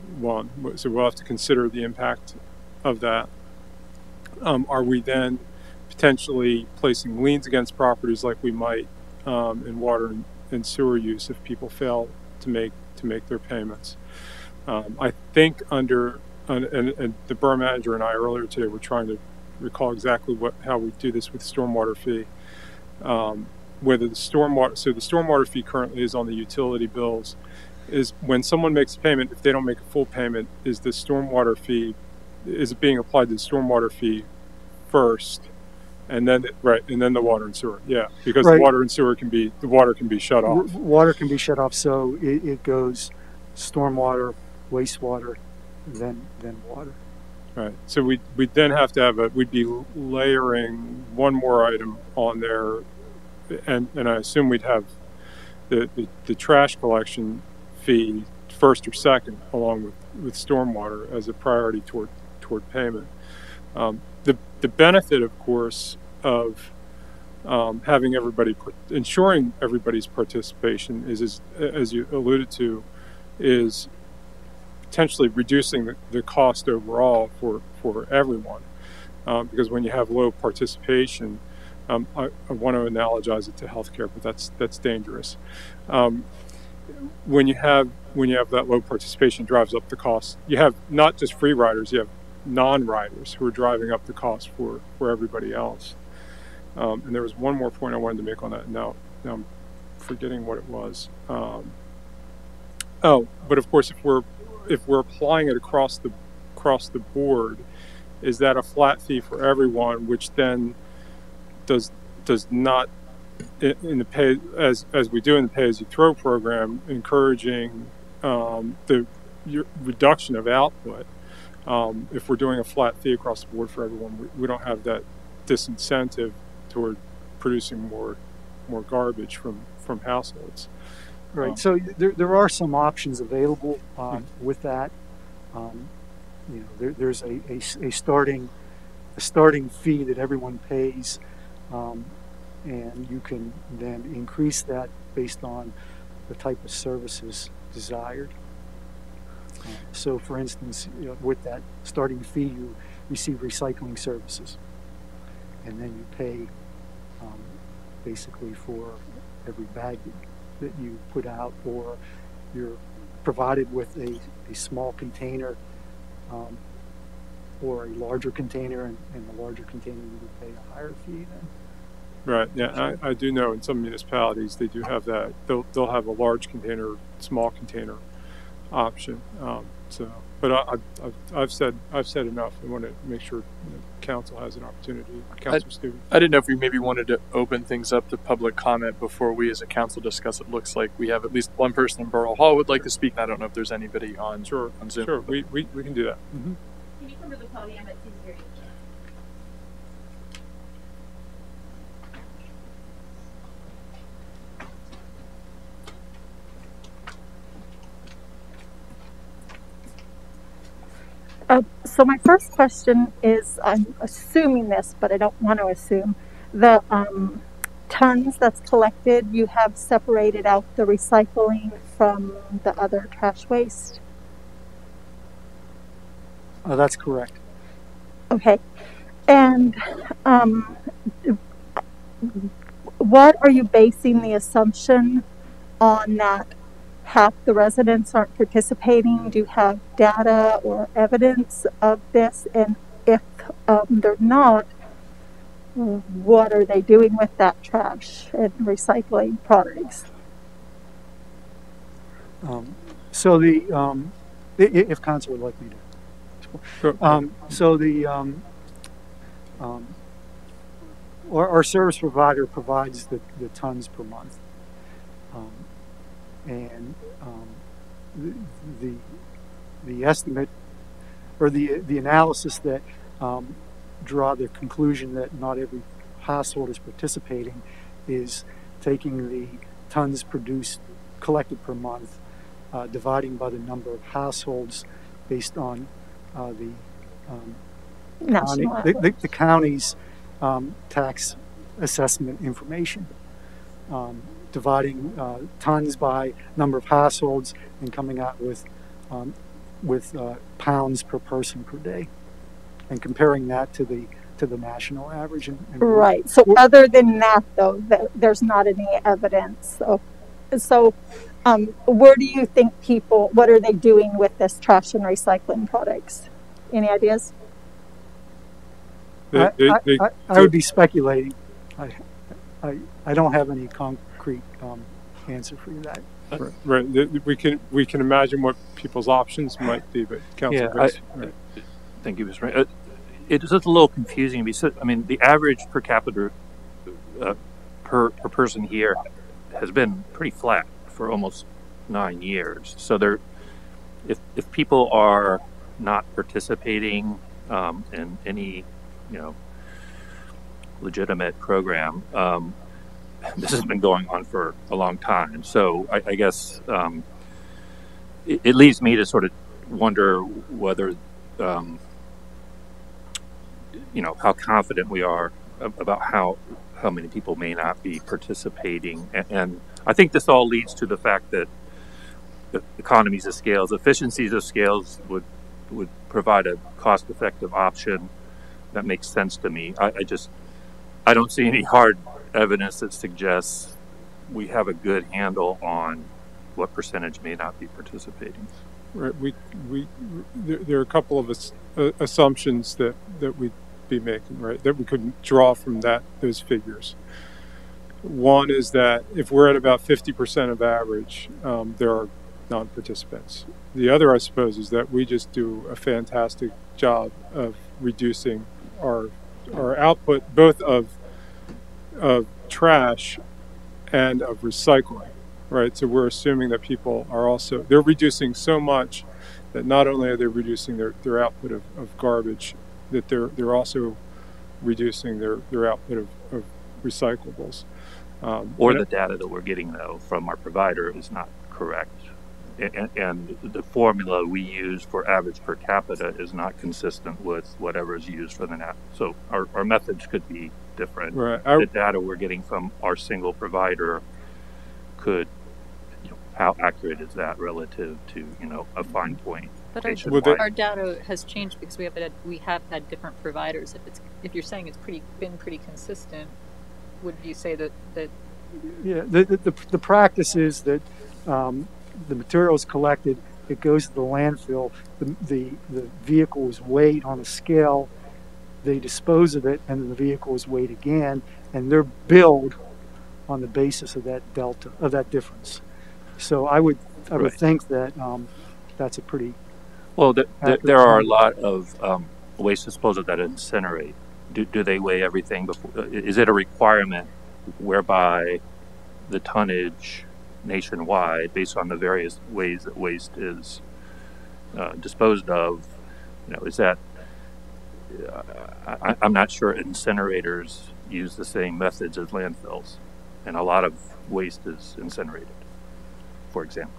So we'll have to consider the impact of that. Are we then potentially placing liens against properties like we might in water and sewer use if people fail to make their payments? I think and the borough manager and I earlier today were trying to recall exactly how we do this with stormwater fee. Whether the stormwater fee currently is on the utility bills, is when someone makes a payment, if they don't make a full payment, is it being applied to the stormwater fee first, and then the water and sewer? Yeah, because right. The water and sewer can be shut off. Water can be shut off, so it goes stormwater, wastewater, then water. Right. So we'd then have to we'd be layering one more item on there. And I assume we'd have the trash collection fee first or second, along with stormwater as a priority toward payment. The benefit, of course, of having ensuring everybody's participation is, as you alluded to, is potentially reducing the cost overall for everyone, because when you have low participation. I want to analogize it to healthcare, but that's dangerous. When you have that low participation, drives up the cost. You have not just free riders, you have non-riders who are driving up the cost for everybody else. And there was one more point I wanted to make on that. Now I'm forgetting what it was. But of course, if we're applying it across the board, is that a flat fee for everyone, which then does not, in the pay as we do in the pay as you throw program, encouraging the reduction of output. If we're doing a flat fee across the board for everyone, we don't have that disincentive toward producing more garbage from households. Right. So there are some options available with that. There's a starting fee that everyone pays. And you can then increase that based on the type of services desired. So, for instance, with that starting fee, you receive recycling services, and then you pay basically for every bag that you put out, or you're provided with a small container or a larger container, and the larger container you would pay a higher fee then. Right. Yeah, I do know in some municipalities they do have that. They'll have a large container, small container option. But I've said enough. I want to make sure council has an opportunity. Councilor Stevens. I didn't know if we maybe wanted to open things up to public comment before we, as a council, discuss. It looks like we have at least one person in Borough Hall who would like to speak. I don't know if there's anybody on Zoom. Sure. We can do that. Mm-hmm. Can you come to the podium? It's easier to hear. So my first question is, I'm assuming this, but I don't want to assume, the tons that's collected, you have separated out the recycling from the other trash waste? That's correct. Okay. And what are you basing the assumption on that half the residents aren't participating? Do you have data or evidence of this? And if they're not, what are they doing with that trash and recycling products? So if council would like me to, so our service provider provides the tons per month, and the estimate or the analysis that draw the conclusion that not every household is participating is taking the tons collected per month, dividing by the number of households based on the county's tax assessment information, dividing tons by number of households and coming out with pounds per person per day, and comparing that to the national average. And right. So other than that, though, there's not any evidence. So where do you think what are they doing with this trash and recycling products? Any ideas? I would be speculating. I don't have any concrete answer for you that. Right. We can imagine what people's options might be, but Council Grace. Right. Thank you, Mr. Ray. It's just a little confusing because I mean the average per capita per person here has been pretty flat for almost 9 years. So if people are not participating in any legitimate program, this has been going on for a long time. So I guess it leads me to sort of wonder whether how confident we are about how many people may not be participating. And I think this all leads to the fact that the economies of scales, efficiencies of scales would provide a cost-effective option that makes sense to me. I don't see any hard evidence that suggests we have a good handle on what percentage may not be participating. Right. There are a couple of assumptions that we'd be making, right, that we could draw from those figures. One is that if we're at about 50% of average, there are non-participants. The other, I suppose, is that we just do a fantastic job of reducing our output, both of trash and of recycling, right? So we're assuming that people are they're reducing so much that not only are they reducing their output of garbage, that they're also reducing their output of recyclables. The data that we're getting, though, from our provider is not correct. And the formula we use for average per capita is not consistent with whatever is used for the net. So our methods could be different. Right. The data we're getting from our single provider could, how accurate is that relative to, a fine point? But our data has changed because we have had different providers. If you're saying it's been pretty consistent, would you say that? Yeah, the practice is that the material is collected, it goes to the landfill, the vehicle is weighed on a scale, they dispose of it, and then the vehicle is weighed again, and they're billed on the basis of that delta, of that difference. So I would think that that's a pretty there are a lot of waste disposal that incinerate. Do they weigh everything before? Is it a requirement whereby the tonnage nationwide, based on the various ways that waste is disposed of, is that? I'm not sure incinerators use the same methods as landfills, and a lot of waste is incinerated, for example.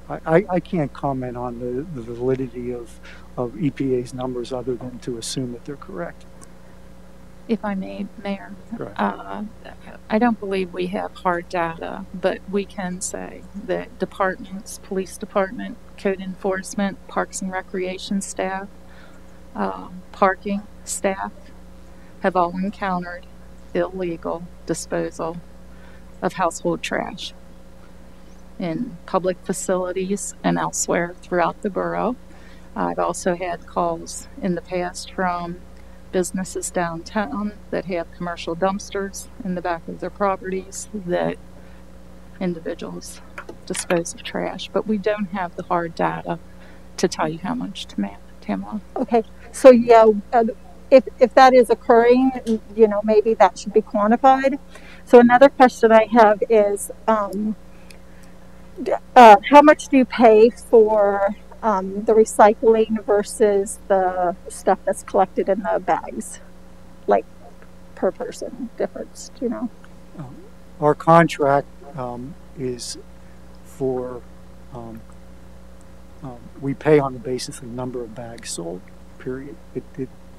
I can't comment on the validity of EPA's numbers other than to assume that they're correct. If I may, Mayor, I don't believe we have hard data, but we can say that departments, police department, code enforcement, parks and recreation staff, parking staff have all encountered illegal disposal of household trash. in public facilities and elsewhere throughout the borough. I've also had calls in the past from businesses downtown that have commercial dumpsters in the back of their properties that individuals dispose of trash, but we don't have the hard data to tell you how much to Tamala. Okay, so yeah, if that is occurring, maybe that should be quantified. So another question I have is, how much do you pay for the recycling versus the stuff that's collected in the bags, like per person difference? Do you know? Our contract is for we pay on the basis of the number of bags sold. Period.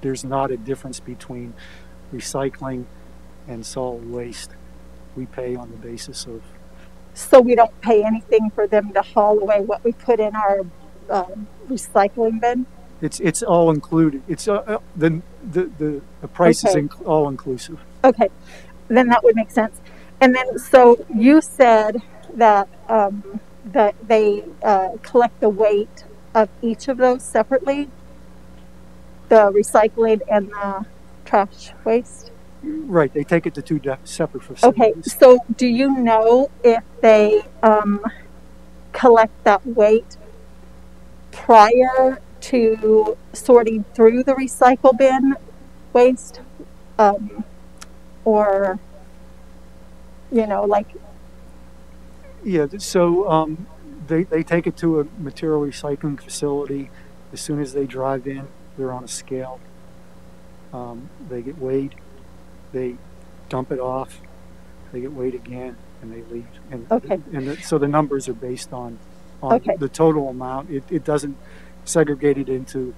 There's not a difference between recycling and solid waste. We pay on the basis of. So we don't pay anything for them to haul away what we put in our recycling bin? It's all included. It's the price is all inclusive. Okay, then that would make sense. And then, so you said that that they collect the weight of each of those separately, the recycling and the trash waste? Right, they take it to two separate facilities. Okay, so do you know if they collect that weight prior to sorting through the recycle bin waste, or like? Yeah, so they take it to a material recycling facility. As soon as they drive in, they're on a scale. They get weighed. They dump it off. They get weighed again, and they leave. And okay. So the numbers are based on okay. the total amount. It doesn't segregate it into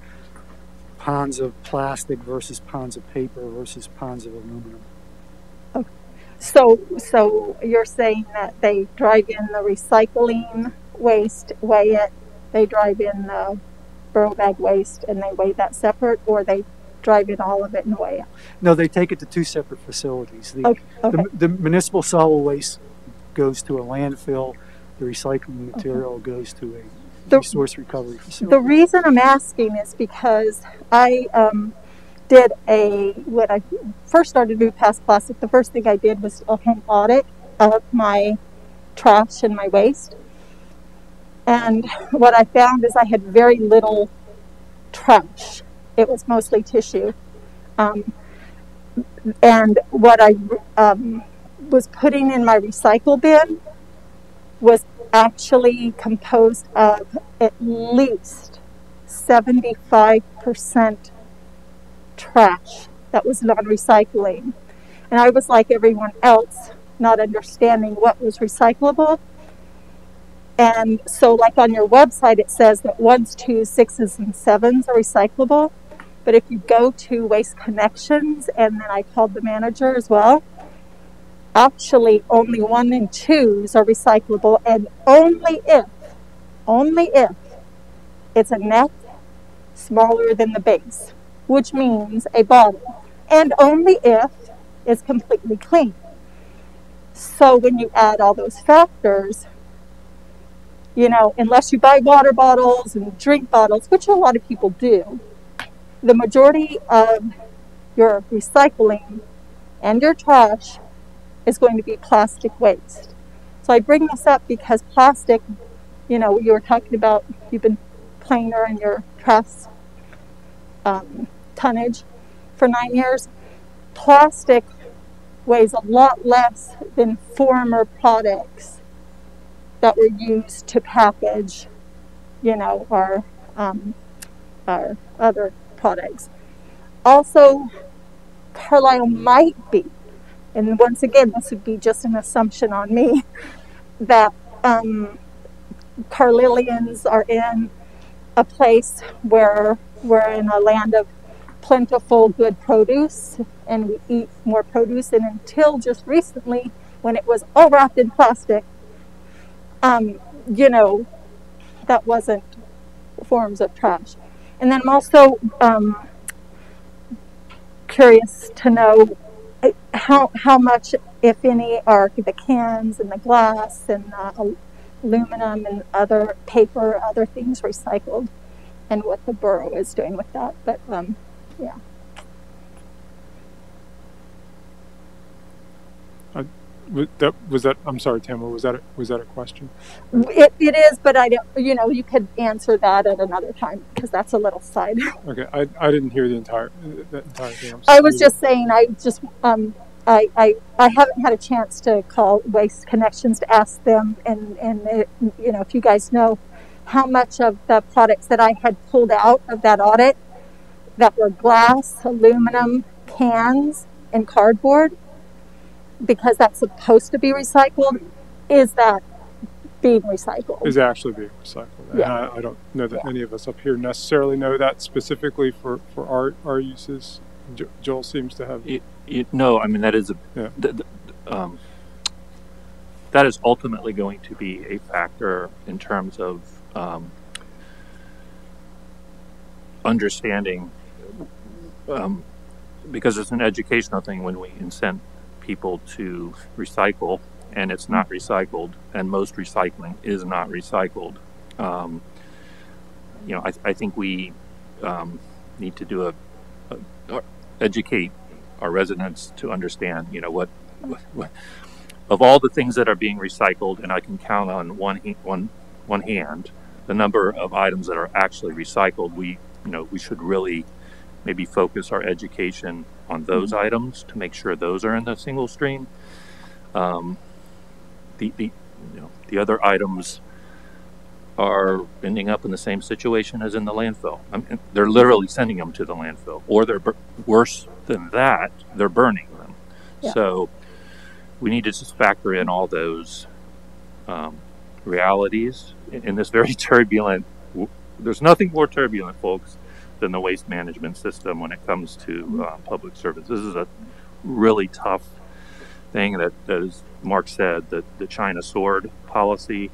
pounds of plastic versus pounds of paper versus pounds of aluminum. Okay. So you're saying that they drive in the recycling waste, weigh it. They drive in the borough bag waste, and they weigh that separate, or they drive in all of it and weigh it? No, they take it to two separate facilities. The municipal solid waste goes to a landfill. The recycling material goes to a resource recovery facility. The reason I'm asking is because I when I first started Move Past Plastic, the first thing I did was a home audit of my trash and my waste. And what I found is I had very little trash. It was mostly tissue. And what I was putting in my recycle bin was actually composed of at least 75% trash that was non-recycling. And I was like everyone else, not understanding what was recyclable. And so like on your website, it says that 1s, 2s, 6s, and 7s are recyclable. But if you go to Waste Connections, and then I called the manager as well, actually only 1 and 2s are recyclable, and only if it's a neck smaller than the base, which means a bottle, and only if it's completely clean. So when you add all those factors, unless you buy water bottles and drink bottles, which a lot of people do, the majority of your recycling and your trash is going to be plastic waste. So I bring this up because plastic, you were talking about, you've been planer in your trash tonnage for 9 years. Plastic weighs a lot less than former products that were used to package, our other products. Also, Carlisle might be, and once again, this would be just an assumption on me, that Carlileans are in a place where we're in a land of plentiful good produce, and we eat more produce, and until just recently, when it was all wrapped in plastic, that wasn't forms of trash. And then I'm also curious to know how much, if any, are the cans and the glass and aluminum and other paper, other things recycled, and what the borough is doing with that. But yeah. Was that? I'm sorry, Tamara. Was that a question? It is, but I don't. You could answer that at another time because that's a little side. Okay, I didn't hear the entire thing. I was just saying. I haven't had a chance to call Waste Connections to ask them, and if you guys know how much of the products that I had pulled out of that audit that were glass, aluminum, cans, and cardboard, because that's supposed to be recycled, is that being recycled? Is actually being recycled. Yeah. I don't know that any of us up here necessarily know that specifically for our uses. Joel seems to have. No, I mean that is that is ultimately going to be a factor in terms of understanding, because it's an educational thing when we incent people to recycle and it's not recycled, and most recycling is not recycled. I think we need to do educate our residents to understand, what of all the things that are being recycled, and I can count on one hand the number of items that are actually recycled. We should really maybe focus our education on those items to make sure those are in the single stream. The other items are ending up in the same situation as in the landfill. I mean, they're literally sending them to the landfill, or they're worse than that, they're burning them. Yeah. So we need to just factor in all those realities in this very turbulent. There's nothing more turbulent, folks, than the waste management system when it comes to public service. This is a really tough thing that, as Mark said, that the China sword policy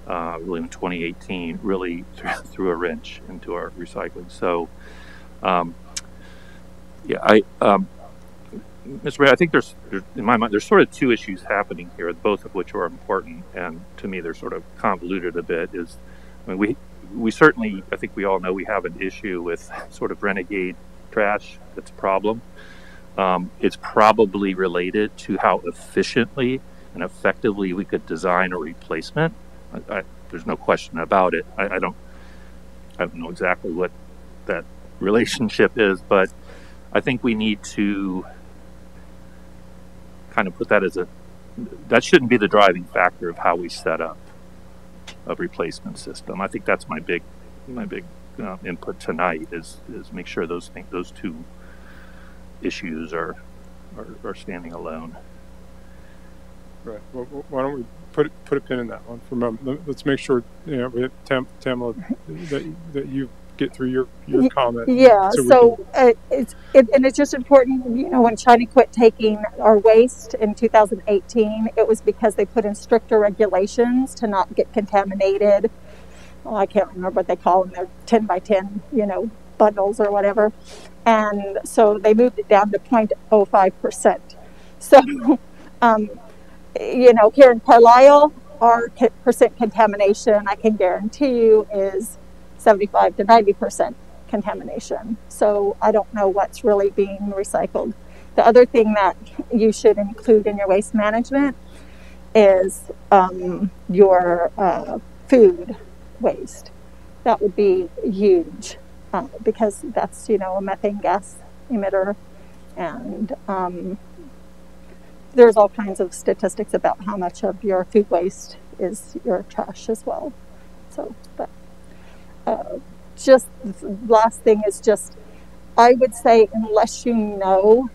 really in 2018 really threw a wrench into our recycling. So, Mr. Mayor, I think there's in my mind, there's sort of two issues happening here, both of which are important, and to me they're sort of convoluted a bit. We certainly, I think we all know we have an issue with sort of renegade trash. That's a problem. It's probably related to how efficiently and effectively we could design a replacement. There's no question about it. I don't know exactly what that relationship is, but I think we need to kind of put that that shouldn't be the driving factor of how we set up a replacement system. I think that's my big input tonight is make sure those two issues are standing alone. Right. Well, why don't we put a pin in that one for a moment? Let's make sure we have Tamala that you get through your comment. Yeah. So it's just important. When China quit taking our waste in 2018, it was because they put in stricter regulations to not get contaminated. Well, I can't remember what they call them. They're 10 by 10, bundles or whatever. And so they moved it down to 0.05%. So, here in Carlisle, our percent contamination, I can guarantee you, is 75 to 90% contamination. So I don't know what's really being recycled. The other thing that you should include in your waste management is your food waste. That would be huge because that's, a methane gas emitter. And there's all kinds of statistics about how much of your food waste is your trash as well. So, but just the last thing is just, I would say, unless you know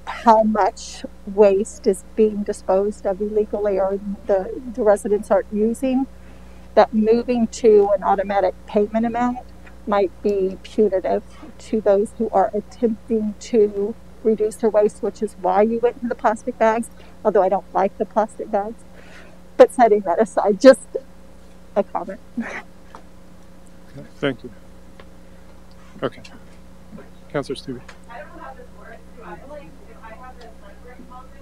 how much waste is being disposed of illegally or the residents aren't using, that moving to an automatic payment amount might be punitive to those who are attempting to reduce their waste, which is why you went into the plastic bags, although I don't like the plastic bags. But setting that aside, just a comment. Okay, thank you. Okay. Councilor Stubbe. I don't know how this works. Do I, if I have a separate comment?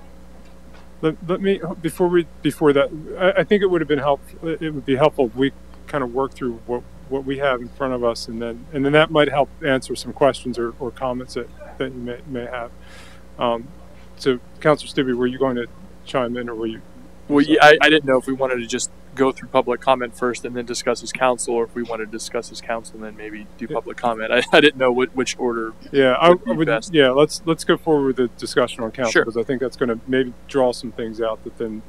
let me before that. I think it would have been helpful. It would be helpful if we kind of work through what we have in front of us, and then that might help answer some questions or comments that you may have. So, Councilor Stubbe, were you going to chime in, or were you? Well, yeah, I didn't know if we wanted to just go through public comment first and then discuss as council, or if we wanted to discuss as council and then maybe do public comment. I didn't know which order. Yeah, I would. Best. Yeah, let's go forward with the discussion on council, because I think that's going to maybe draw some things out that then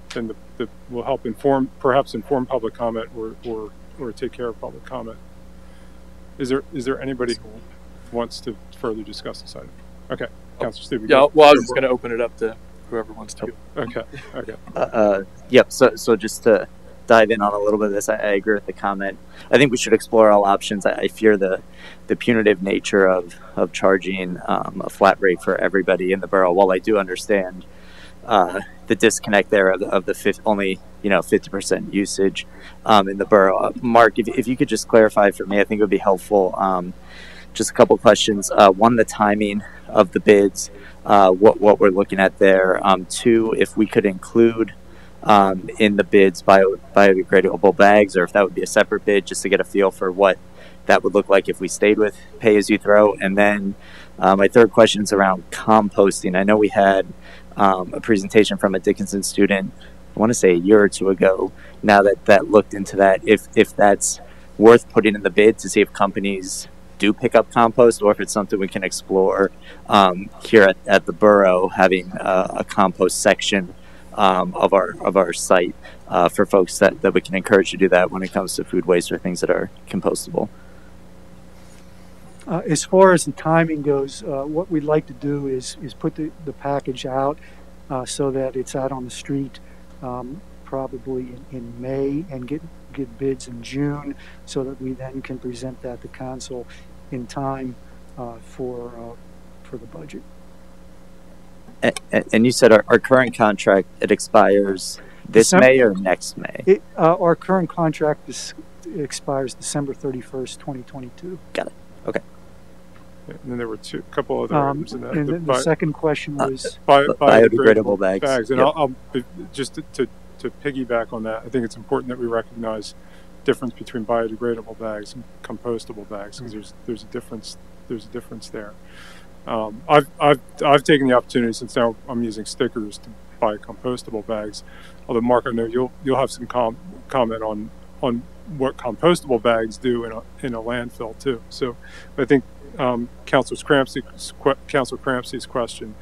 that will help perhaps inform public comment or take care of public comment. Is there anybody who wants to further discuss this item? Okay, Councilor Stubbe. Yeah, well, I was just going to open it up to whoever wants to. Okay. Yep. So just to dive in on a little bit of this, I agree with the comment. I think we should explore all options. I fear the punitive nature of charging a flat rate for everybody in the borough. While I do understand the disconnect there of the only 50% usage in the borough. Mark, if you could just clarify for me, I think it would be helpful. Just a couple questions. One, the timing of the bids, what we're looking at there. Two, if we could include in the bids biodegradable bags, or if that would be a separate bid, just to get a feel for what that would look like if we stayed with pay-as-you-throw. And then my third question is around composting. I know we had a presentation from a Dickinson student, I want to say a year or two ago, now that looked into that, if that's worth putting in the bid to see if companies do pick up compost, or if it's something we can explore here at the borough, having a compost section of our site for folks that we can encourage to do that when it comes to food waste or things that are compostable. As far as the timing goes, what we'd like to do is put the package out so that it's out on the street probably in May, and get bids in June, so that we then can present that to council in time for the budget. And you said our current contract, it expires this May or next May? Our current contract expires December 31st, 2022. Got it. Okay. And then there were a couple other items in that. And the second question was biodegradable bags. And I'll just to piggyback on that, I think it's important that we recognize the difference between biodegradable bags and compostable bags, because there's a difference. There's a difference there. I've taken the opportunity, since now I'm using stickers, to buy compostable bags. Although, Mark, I know you'll have some comment on what compostable bags do in a landfill too. So I think Councilor Crampsey's question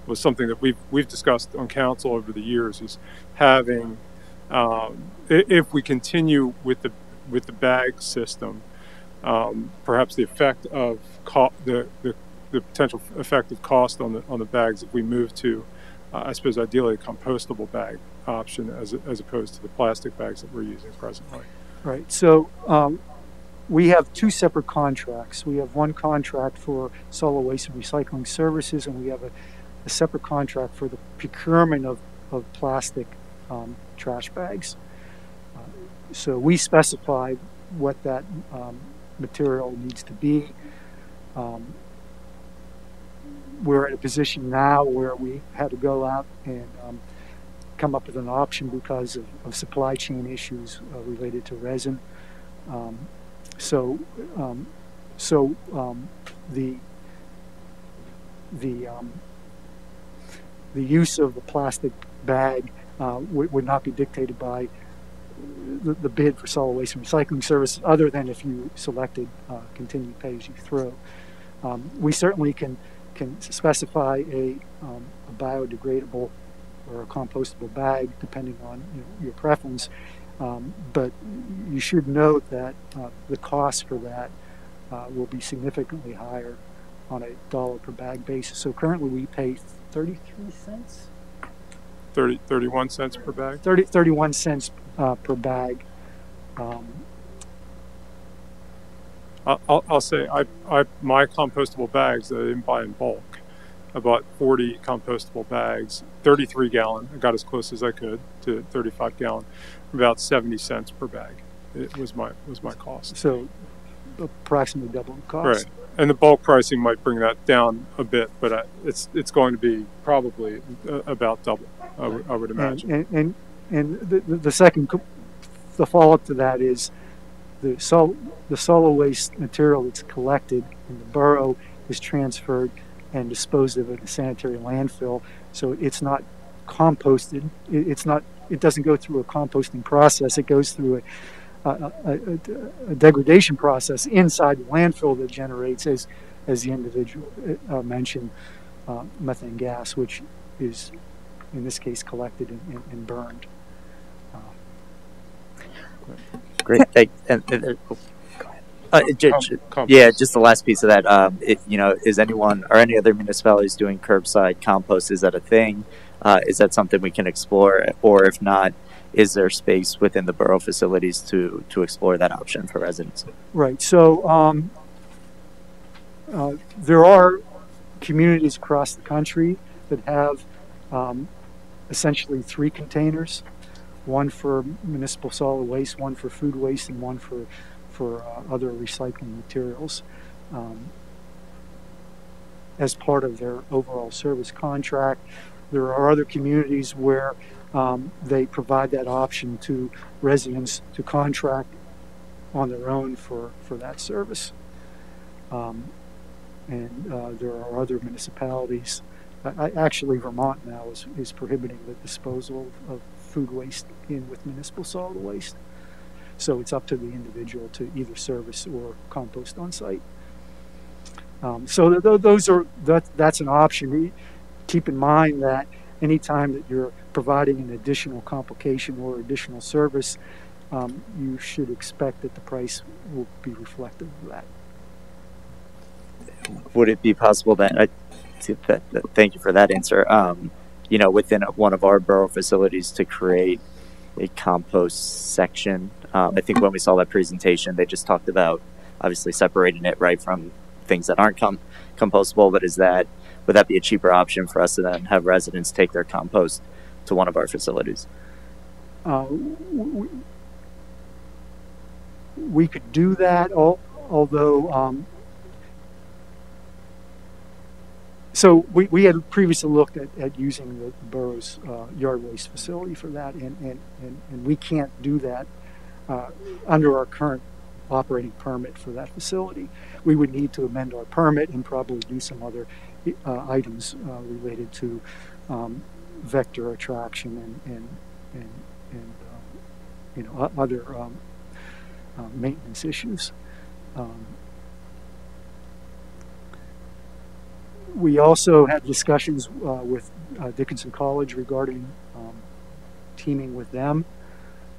was something that we've discussed on council over the years, is having if we continue with the bag system, perhaps the effect of the potential effect of cost on the bags, if we move to I suppose ideally a compostable bag option as opposed to the plastic bags that we're using presently. Right. So we have two separate contracts. We have one contract for solid waste and recycling services, and we have a separate contract for the procurement of plastic trash bags. So we specify what that material needs to be. We're in a position now where we had to go out and come up with an option because of supply chain issues related to resin. The use of the plastic bag would not be dictated by the bid for solid waste and recycling services, other than if you selected continued pay-as-you-throw. We certainly can specify a biodegradable or a compostable bag, depending on your preference. But you should note that the cost for that will be significantly higher on a dollar per bag basis. So currently we pay 33 cents? 31 cents per bag? 31 cents per bag. I'll say my compostable bags that I didn't buy in bulk, I bought 40 compostable bags, 33 gallon. I got as close as I could to 35 gallon, about 70 cents per bag. It was my cost. So approximately double the cost. Right. And the bulk pricing might bring that down a bit, but it's going to be probably about double, I would imagine. And the second, the follow-up to that is the solid waste material that's collected in the borough is transferred and disposed of at a sanitary landfill. So it's not composted. It doesn't go through a composting process. It goes through a degradation process inside the landfill that generates, as the individual mentioned, methane gas, which is in this case collected and burned. Great. Yeah, just the last piece of that. Is anyone or any other municipalities doing curbside compost? Is that a thing? Is that something we can explore? Or if not, is there space within the borough facilities to explore that option for residents? Right. So there are communities across the country that have essentially 3 containers. One for municipal solid waste, one for food waste, and one for other recycling materials as part of their overall service contract. There are other communities where they provide that option to residents to contract on their own for that service. And there are other municipalities. Actually, Vermont now is prohibiting the disposal of food waste in with municipal solid waste. So it's up to the individual to either service or compost on site. So that's an option. Keep in mind that anytime that you're providing an additional complication or additional service, you should expect that the price will be reflective of that. Would it be possible that, thank you for that answer, within one of our borough facilities to create a compost section? I think when we saw that presentation, they just talked about obviously separating it right from things that aren't compostable, but would that be a cheaper option for us to then have residents take their compost to one of our facilities? We could do that, although so we had previously looked at using the borough's yard waste facility for that, and we can't do that under our current operating permit for that facility. We would need to amend our permit and probably do some other items related to vector attraction and other maintenance issues. We also had discussions with Dickinson College regarding teaming with them,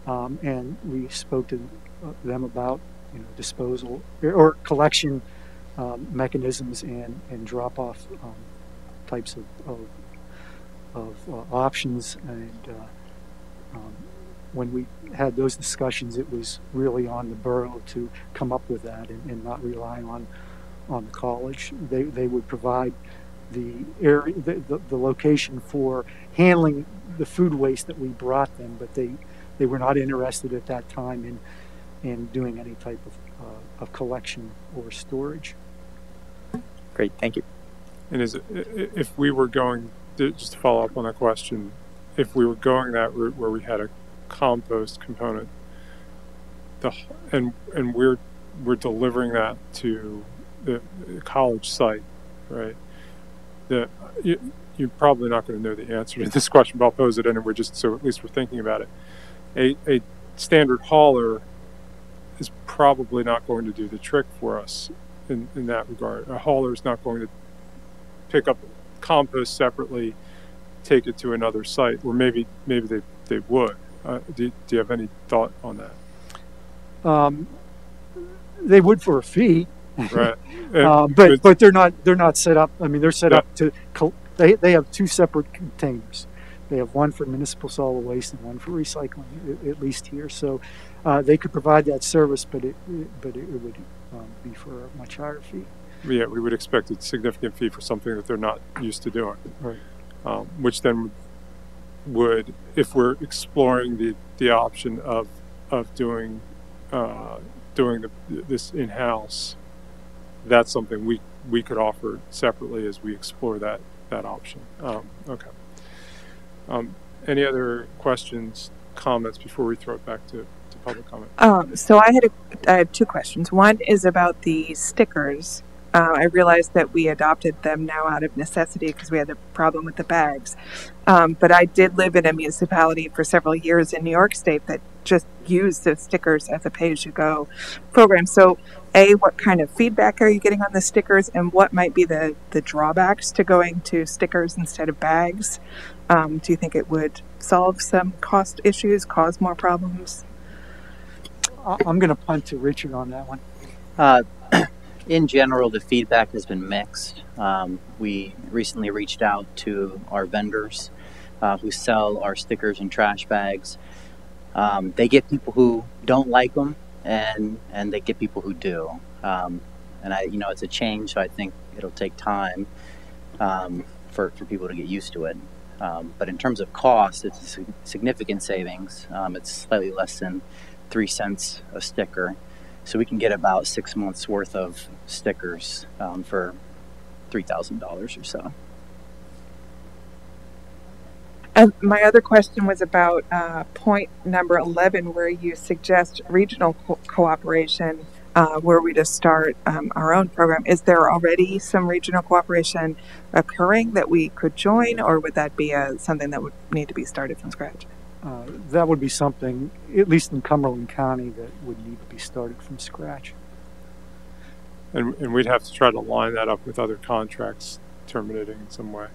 and we spoke to them about disposal or collection mechanisms and drop-off types of options. And when we had those discussions, it was really on the borough to come up with that and not rely on the college. They would provide the area, the location for handling the food waste that we brought them, but they were not interested at that time in doing any type of collection or storage. Great, thank you. And if we were going just to follow up on that question, if we were going that route where we had a compost component, and we're delivering that to the college site, right? You're probably not going to know the answer to this question, but I'll pose it anyway, just so at least we're thinking about it. A standard hauler is probably not going to do the trick for us in that regard. A hauler is not going to pick up compost separately, take it to another site, or maybe they would. Do you have any thought on that? They would for a fee, right? But they're not set up. I mean, they're set up to. They have 2 separate containers. They have one for municipal solid waste and one for recycling, at least here. So they could provide that service, but it would be for a much higher fee. Yeah, we would expect a significant fee for something that they're not used to doing. Right. Which then would, if we're exploring the option of doing doing this in-house, that's something we could offer separately as we explore that option. Okay. Any other questions, comments before we throw it back to public comment? So I had two questions. One is about the stickers. I realized that we adopted them now out of necessity because we had a problem with the bags. But I did live in a municipality for several years in New York State that just used the stickers as a pay-as-you-go program. So, what kind of feedback are you getting on the stickers, and what might be the drawbacks to going to stickers instead of bags? Do you think it would solve some cost issues, cause more problems? I'm going to punt to Richard on that one. In general, the feedback has been mixed. We recently reached out to our vendors who sell our stickers and trash bags. They get people who don't like them, and they get people who do. And it's a change, so I think it'll take time for people to get used to it. But in terms of cost, it's a significant savings. It's slightly less than 3 cents a sticker. So we can get about 6 months worth of stickers for $3,000 or so. And my other question was about point number 11, where you suggest regional cooperation were we to start our own program. Is there already some regional cooperation occurring that we could join, or would that be something that would need to be started from scratch? That would be something, at least in Cumberland County, that would need to be started from scratch. And we'd have to try to line that up with other contracts terminating in some way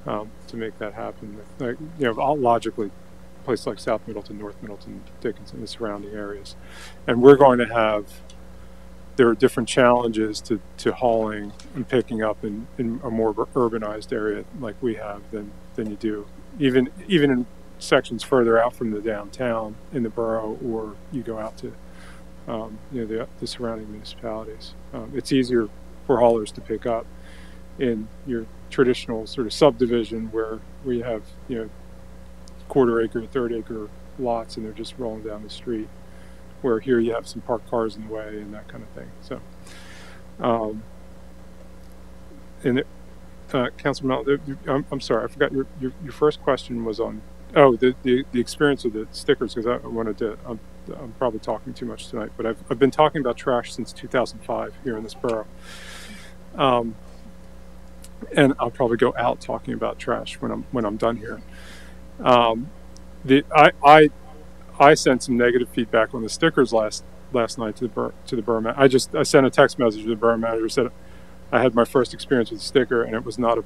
to make that happen. Logically, a place like South Middleton, North Middleton, Dickinson, the surrounding areas. And we're going to have, there are different challenges to hauling and picking up in a more urbanized area like we have than you do, even in sections further out from the downtown in the borough, or you go out to the surrounding municipalities. It's easier for haulers to pick up in your traditional sort of subdivision where we have quarter acre, third acre lots, and they're just rolling down the street. Where here you have some parked cars in the way and that kind of thing. So, Councilman Mel, I'm sorry, I forgot your first question was on the experience of the stickers, because I wanted to. I'm probably talking too much tonight, but I've been talking about trash since 2005 here in this borough, and I'll probably go out talking about trash when I'm done here. I sent some negative feedback on the stickers last night to the borough. I sent a text message to the borough manager, said I had my first experience with the sticker, and it was not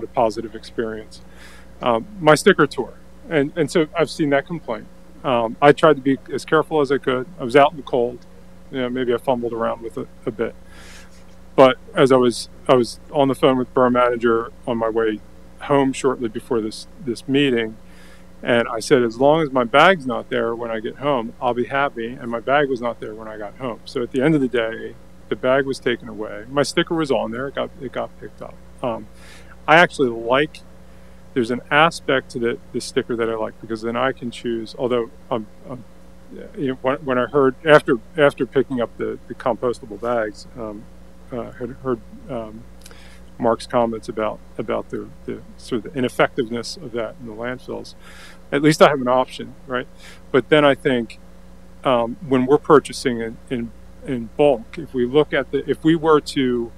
a positive experience. My sticker tore, and so I've seen that complaint. I tried to be as careful as I could. I was out in the cold. Maybe I fumbled around with it a bit. But as I was on the phone with borough manager on my way home shortly before this meeting, and I said, as long as my bag's not there when I get home, I'll be happy. And my bag was not there when I got home. So at the end of the day, the bag was taken away. My sticker was on there. It got picked up. I actually like. There's an aspect to the sticker that I like, because then I can choose. Although when I heard after picking up the compostable bags, heard Mark's comments about the sort of the ineffectiveness of that in the landfills. At least I have an option, right? But then I think when we're purchasing in bulk, if we were to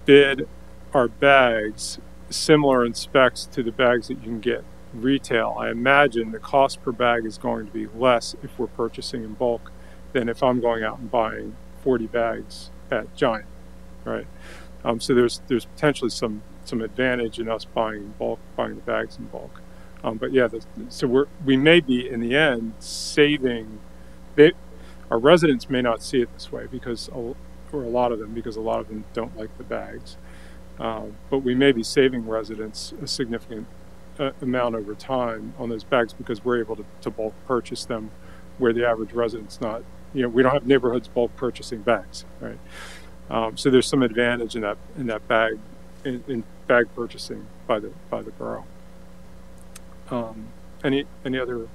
bid our bags similar in specs to the bags that you can get retail, I imagine the cost per bag is going to be less if we're purchasing in bulk than if I'm going out and buying 40 bags at Giant, right? So there's potentially some advantage in us buying in bulk, buying the bags in bulk. But yeah, so we may be in the end saving. Our residents may not see it this way or a lot of them don't like the bags. But we may be saving residents a significant amount over time on those bags, because we're able to bulk purchase them, where the average resident's not. We don't have neighborhoods bulk purchasing bags, right? So there's some advantage in that bag in bag purchasing by the borough. Any other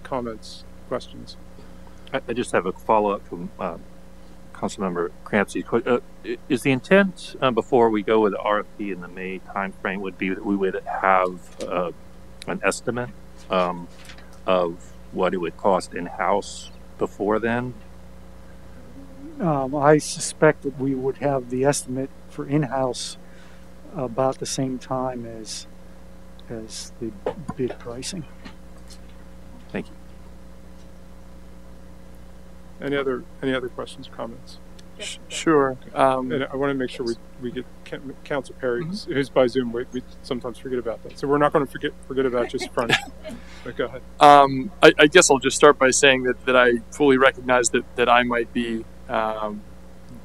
comments, questions? I just have a follow-up from Councilmember Crampsey. Is the intent before we go with the RFP in the May timeframe would be that we would have an estimate of what it would cost in-house before then? I suspect that we would have the estimate for in-house about the same time as the bid pricing. Thank you. Any other questions or comments? Sure. And I want to make sure we get Council Perry, who's by Zoom. We sometimes forget about that, so we're not going to forget about just front. But go ahead. I guess I'll just start by saying that I fully recognize that I might be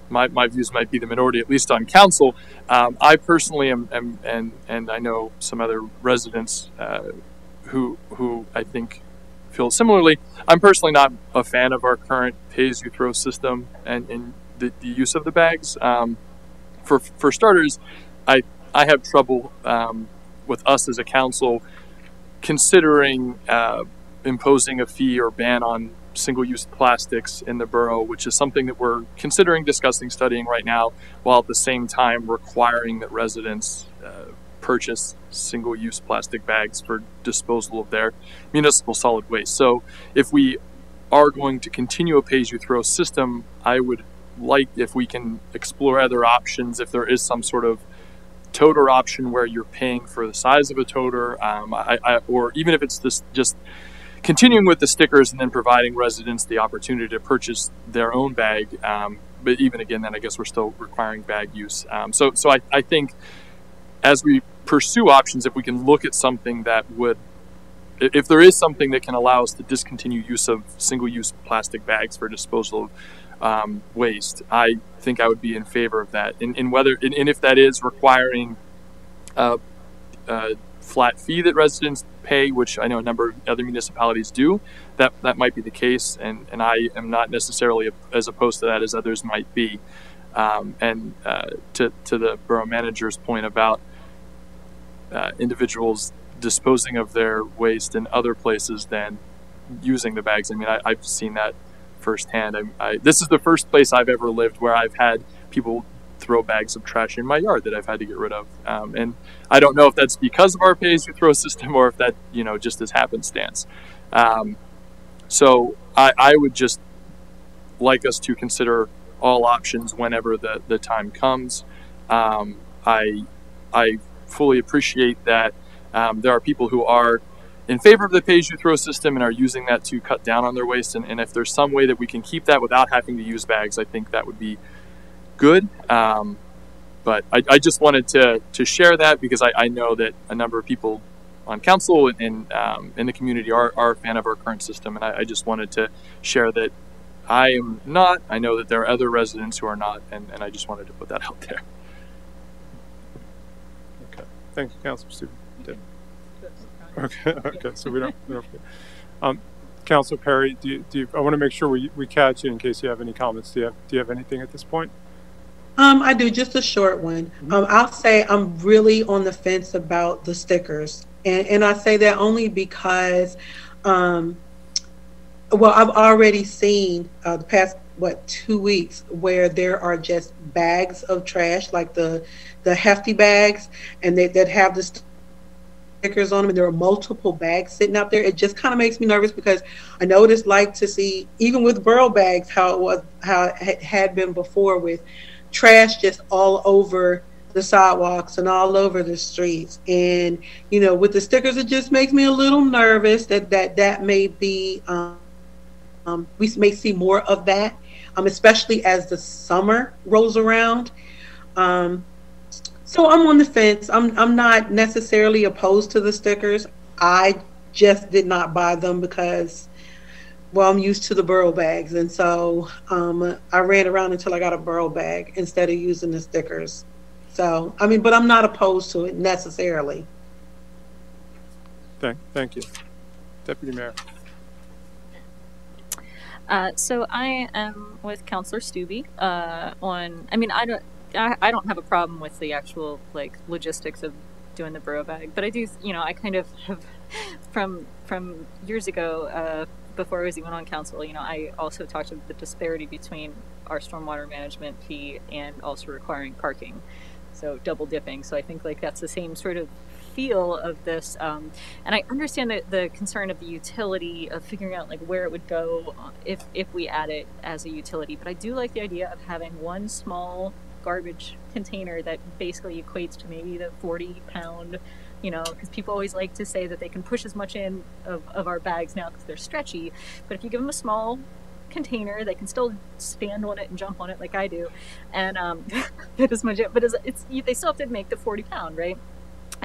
my views might be the minority, at least on council. I personally am and I know some other residents who I think feel similarly. I'm personally not a fan of our current pay-as-you-throw system and the use of the bags. For starters, I have trouble with us as a council considering imposing a fee or ban on single-use plastics in the borough, which is something that we're considering, discussing, studying right now, while at the same time requiring that residents purchase single-use plastic bags for disposal of their municipal solid waste. So if we are going to continue a pay-as-you-throw system, I would like if we can explore other options, if there is some sort of toter option where you're paying for the size of a toter, or even if it's just continuing with the stickers and then providing residents the opportunity to purchase their own bag. But even again, then I guess we're still requiring bag use. So I think as we pursue options, if we can look at something that would, if there is something that can allow us to discontinue use of single-use plastic bags for disposal of waste, I think I would be in favor of that. And if that is requiring a flat fee that residents pay, which I know a number of other municipalities do, that might be the case, and I am not necessarily as opposed to that as others might be. And to the borough manager's point about individuals disposing of their waste in other places than using the bags, I mean, I've seen that firsthand. This is the first place I've ever lived where I've had people throw bags of trash in my yard that I've had to get rid of. And I don't know if that's because of our pay-as-you-throw system or if that, just is happenstance. So I would just like us to consider all options whenever the time comes. I fully appreciate that there are people who are in favor of the pay-as-you-throw system and are using that to cut down on their waste. And if there's some way that we can keep that without having to use bags, I think that would be good. But I just wanted to share that because I know that a number of people on council and in the community are a fan of our current system. And I just wanted to share that I am not. I know that there are other residents who are not. And I just wanted to put that out there. Okay. Thank you, Councilor Stephen. Okay. So we don't forget. Councilor Perry, do you, I want to make sure we catch you in case you have any comments. Do you have anything at this point? I do, just a short one. I'll say I'm really on the fence about the stickers. And I say that only because, I've already seen the past, 2 weeks where there are just bags of trash, like the hefty bags, and that have the stickers on them, and there are multiple bags sitting out there. It just kind of makes me nervous because I know what it's like to see, even with Borough bags, how it had been before with trash just all over the sidewalks and all over the streets. And with the stickers, it just makes me a little nervous that may be we may see more of that, especially as the summer rolls around. So I'm on the fence. I'm not necessarily opposed to the stickers. I just did not buy them because, I'm used to the Borough bags. And so I ran around until I got a Borough bag instead of using the stickers. So, but I'm not opposed to it necessarily. Thank you. Deputy Mayor. So I am with Councilor Stubbe I don't have a problem with the actual logistics of doing the Borough bag, but I do, I kind of have from years ago before I was even on council, I also talked about the disparity between our stormwater management fee and also requiring parking. So double dipping. So I think like that's the same sort of feel of this. And I understand that the concern of the utility of figuring out like where it would go if we add it as a utility. But I do like the idea of having one small garbage container that basically equates to maybe the 40-pound, because people always like to say that they can push as much in of our bags now because they're stretchy. But if you give them a small container, they can still stand on it and jump on it like I do, and get as much. But they still have to make the 40-pound, right?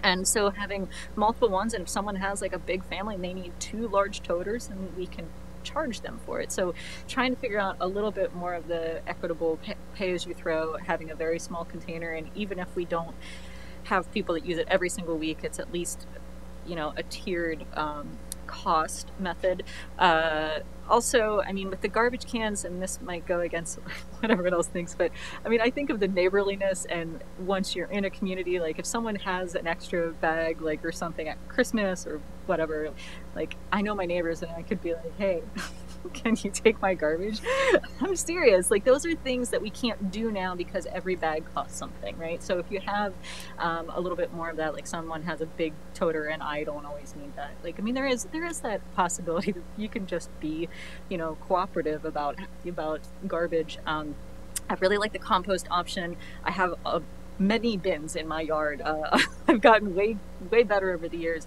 And so having multiple ones, and if someone has like a big family and they need 2 large toters, and we can charge them for it. So trying to figure out a little bit more of the equitable pay as you throw, having a very small container, and even if we don't have people that use it every single week, it's at least a tiered cost method. Also, I mean, with the garbage cans, and this might go against what everyone else thinks, but I mean, I think of the neighborliness, and once you're in a community, like if someone has an extra bag, like or something at Christmas or whatever, like I know my neighbors, and I could be like, hey, can you take my garbage? I'm serious. Like those are things that we can't do now because every bag costs something, right? So if you have a little bit more of that, like someone has a big toter and I don't always need that. Like, I mean, there is that possibility that you can just be, cooperative about garbage. I really like the compost option. I have many bins in my yard. I've gotten way better over the years.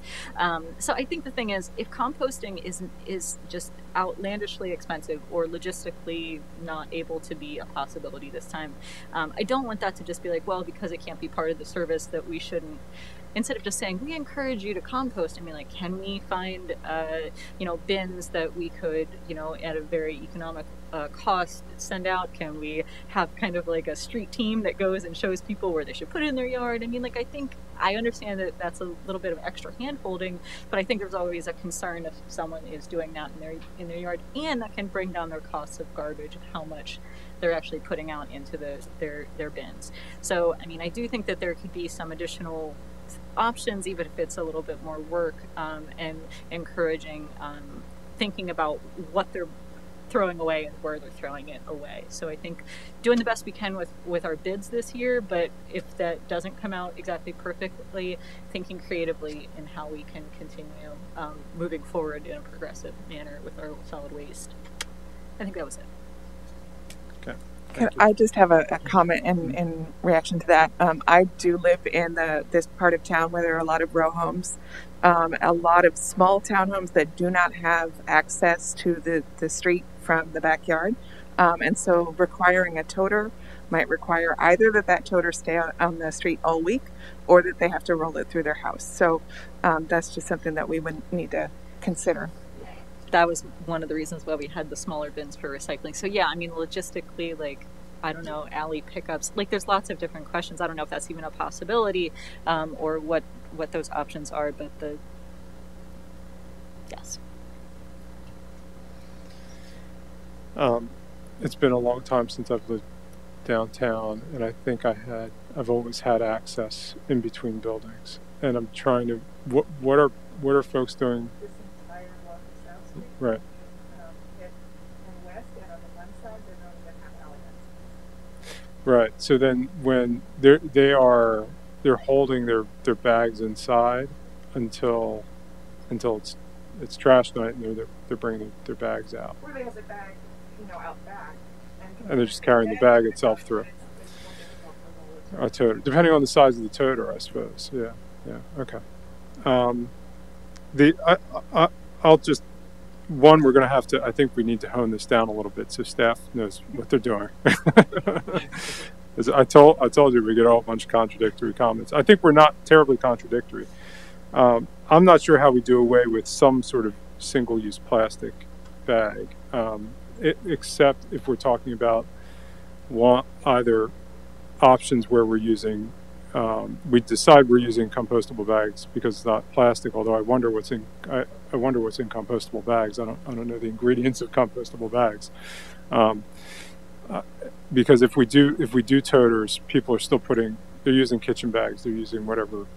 So I think the thing is, if composting is just outlandishly expensive or logistically not able to be a possibility this time, I don't want that to just be like, well, because it can't be part of the service that we shouldn't. Instead of just saying, we encourage you to compost, I mean, like, can we find, bins that we could, at a very economic cost send out? Can we have kind of like a street team that goes and shows people where they should put it in their yard? I mean, like, I understand that that's a little bit of extra hand holding, but I think there's always a concern if someone is doing that in their yard, and that can bring down their costs of garbage and how much they're actually putting out into their bins. So, I mean, I do think that there could be some additional options, even if it's a little bit more work, and encouraging thinking about what they're throwing away and where they're throwing it away. So I think doing the best we can with our bids this year, but if that doesn't come out exactly perfectly, thinking creatively in how we can continue moving forward in a progressive manner with our solid waste. I think that was it. Okay. I just have a comment in reaction to that. I do live in this part of town where there are a lot of row homes, a lot of small townhomes that do not have access to the street from the backyard. And so requiring a toter might require either that toter stay on the street all week or that they have to roll it through their house. So that's just something that we would need to consider. That was one of the reasons why we had the smaller bins for recycling. So yeah, I mean, logistically, like, I don't know, alley pickups, like there's lots of different questions. I don't know if that's even a possibility, or what those options are, but yes. It's been a long time since I've lived downtown, and I think I've always had access in between buildings, and I'm trying to, what are folks doing? This entire block of South Street. Right. On west and on the one side, they don't even have outlets. Right. So then when they're holding their bags inside until it's trash night, and they're bringing their bags out. Or they have the bag, out back. And they're just carrying the bag itself through. A toter, depending on the size of the toter, I suppose. Yeah. Okay. I'll just, we're going to have to, I think we need to hone this down a little bit so staff knows what they're doing. As I told you, we get a whole bunch of contradictory comments. I think we're not terribly contradictory. I'm not sure how we do away with some sort of single-use plastic bag, except if we're talking about either options where we're using, we decide we're using compostable bags because it's not plastic. Although I wonder what's in compostable bags. I don't know the ingredients of compostable bags. Because if we do toters, people are still they're using kitchen bags. They're using whatever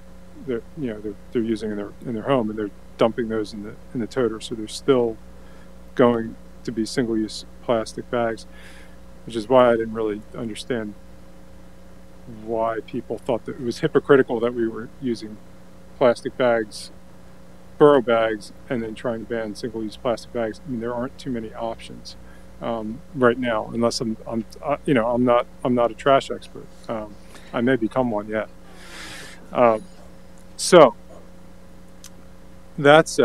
they're using in their home, and they're dumping those in the toter. So there's still going to be single-use plastic bags, which is why I didn't really understand why people thought that it was hypocritical that we were using plastic bags, Borough bags, and then trying to ban single-use plastic bags. I mean, there aren't too many options right now, unless I'm not a trash expert. I may become one yet. So that's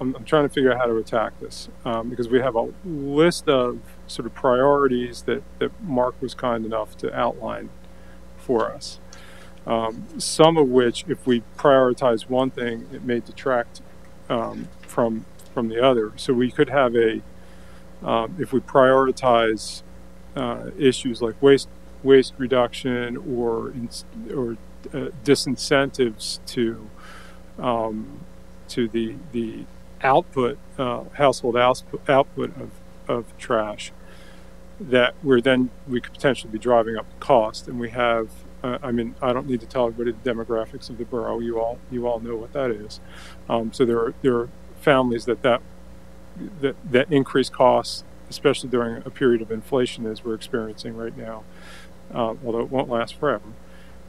I'm trying to figure out how to attack this because we have a list of sort of priorities that Mark was kind enough to outline for us. Some of which, if we prioritize one thing, it may detract from the other. So we could have if we prioritize issues like waste reduction or disincentives to the output, household output of trash, that we could potentially be driving up the cost. And we have, I mean, I don't need to tell everybody the demographics of the borough. You all know what that is. So there are families that increase costs, especially during a period of inflation as we're experiencing right now, although it won't last forever.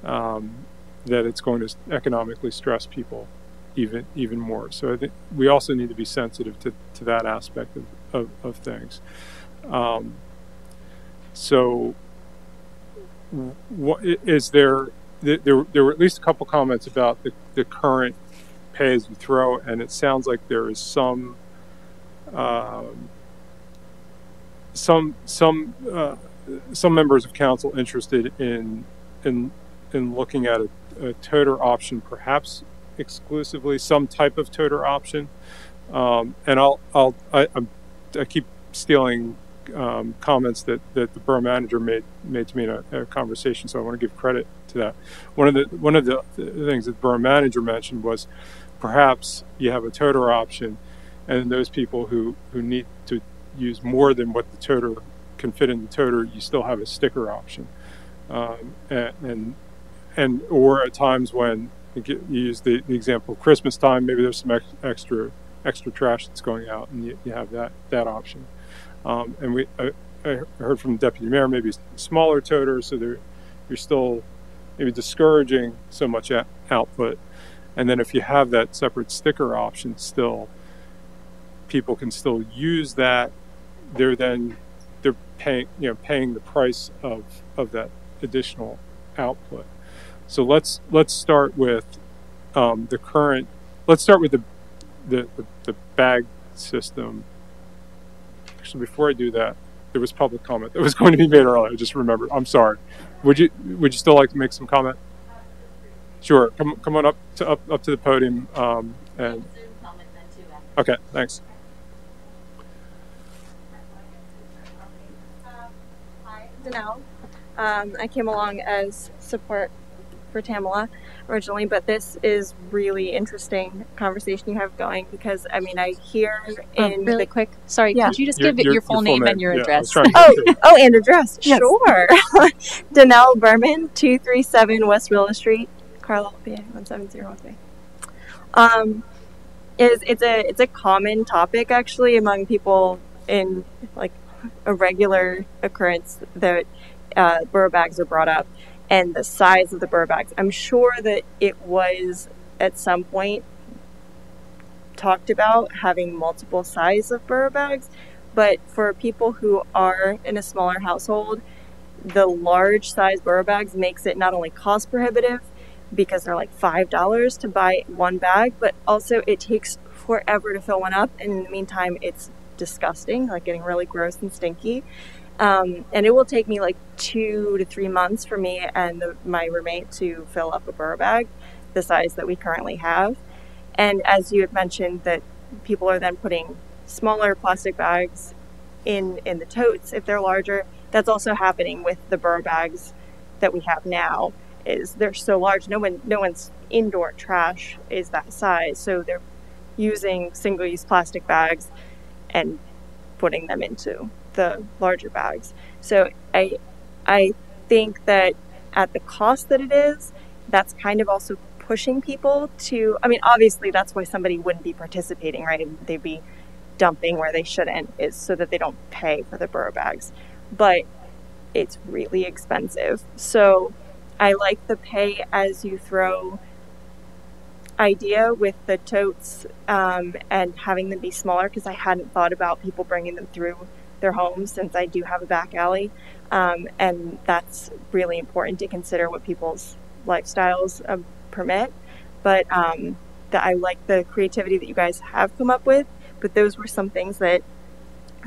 That it's going to economically stress people even more. So I think we also need to be sensitive to that aspect of things. So what is there were at least a couple comments about the current pay as you throw, and it sounds like there is some members of council interested in looking at a toter option, perhaps exclusively some type of toter option. And I keep stealing comments that the borough manager made to me in a conversation, so I want to give credit to that. One of the things that the borough manager mentioned was perhaps you have a toter option, and those people who need to use more than what the toter can fit in the toter, you still have a sticker option, and or at times when you use the example of Christmas time, maybe there's some extra trash that's going out, and you have that option. And I heard from the deputy mayor, maybe smaller toters, so you're still maybe discouraging so much output. And then if you have that separate sticker option, still people can still use that. They're paying the price of that additional output. So let's start with the current. Let's start with the bag system. Actually, before I do that, there was public comment that was going to be made earlier. I just remembered. I'm sorry. Would you still like to make some comment? Sure. Come on up to the podium. And okay, thanks. Hi, Danelle. I came along as support for Tamala originally, but this is really interesting conversation you have going, because I mean, I hear in really quick. Sorry, yeah. could you just give it your full name and your address? And address. Yes. Sure. Danelle Berman, 237 West Willow Street, Carlisle, PA 17013. It's a common topic actually among people in like a regular occurrence that borough bags are brought up, and the size of the borough bags. I'm sure that it was at some point talked about having multiple sizes of borough bags, but for people who are in a smaller household, the large size borough bags makes it not only cost prohibitive because they're like $5 to buy one bag, but also it takes forever to fill one up, and in the meantime it's disgusting, like getting really gross and stinky. And it will take me like 2 to 3 months for me and my roommate to fill up a borough bag the size that we currently have. And as you had mentioned, that people are then putting smaller plastic bags in the totes if they're larger. That's also happening with the borough bags that we have now. Is they're so large, no one's indoor trash is that size, so they're using single-use plastic bags and putting them into the larger bags. So I think that at the cost that it is, that's kind of also pushing people to, I mean, obviously that's why somebody wouldn't be participating, right? They'd be dumping where they shouldn't, is so that they don't pay for the Borough bags. But it's really expensive. So I like the pay as you throw idea with the totes and having them be smaller, because I hadn't thought about people bringing them through their homes, since I do have a back alley. And that's really important to consider what people's lifestyles permit. But that I like the creativity that you guys have come up with. But those were some things that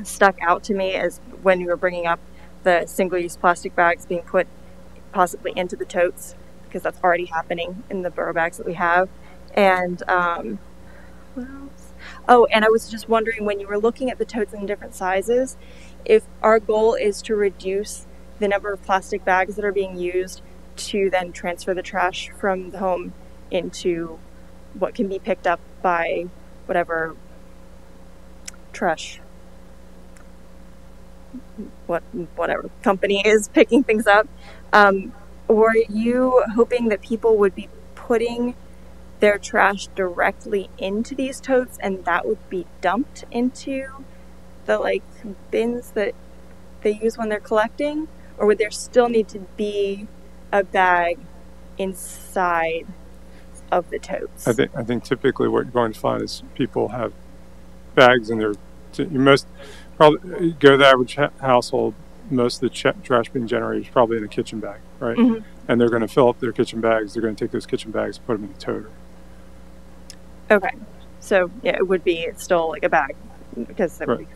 stuck out to me as when you were bringing up the single-use plastic bags being put possibly into the totes, because that's already happening in the Borough bags that we have. And what else? Oh, and I was just wondering, when you were looking at the totes in different sizes, if our goal is to reduce the number of plastic bags that are being used to then transfer the trash from the home into what can be picked up by whatever trash, whatever company is picking things up. Were you hoping that people would be putting their trash directly into these totes and that would be dumped into the bins that they use when they're collecting? Or would there still need to be a bag inside of the totes? I think typically what you're going to find is people have bags in their, you most probably go to the average household, most of the trash being generated is probably in a kitchen bag, right? Mm-hmm. And they're going to fill up their kitchen bags. They're going to take those kitchen bags, put them in the toter. Okay. So yeah, it would be still like a bag, because that would be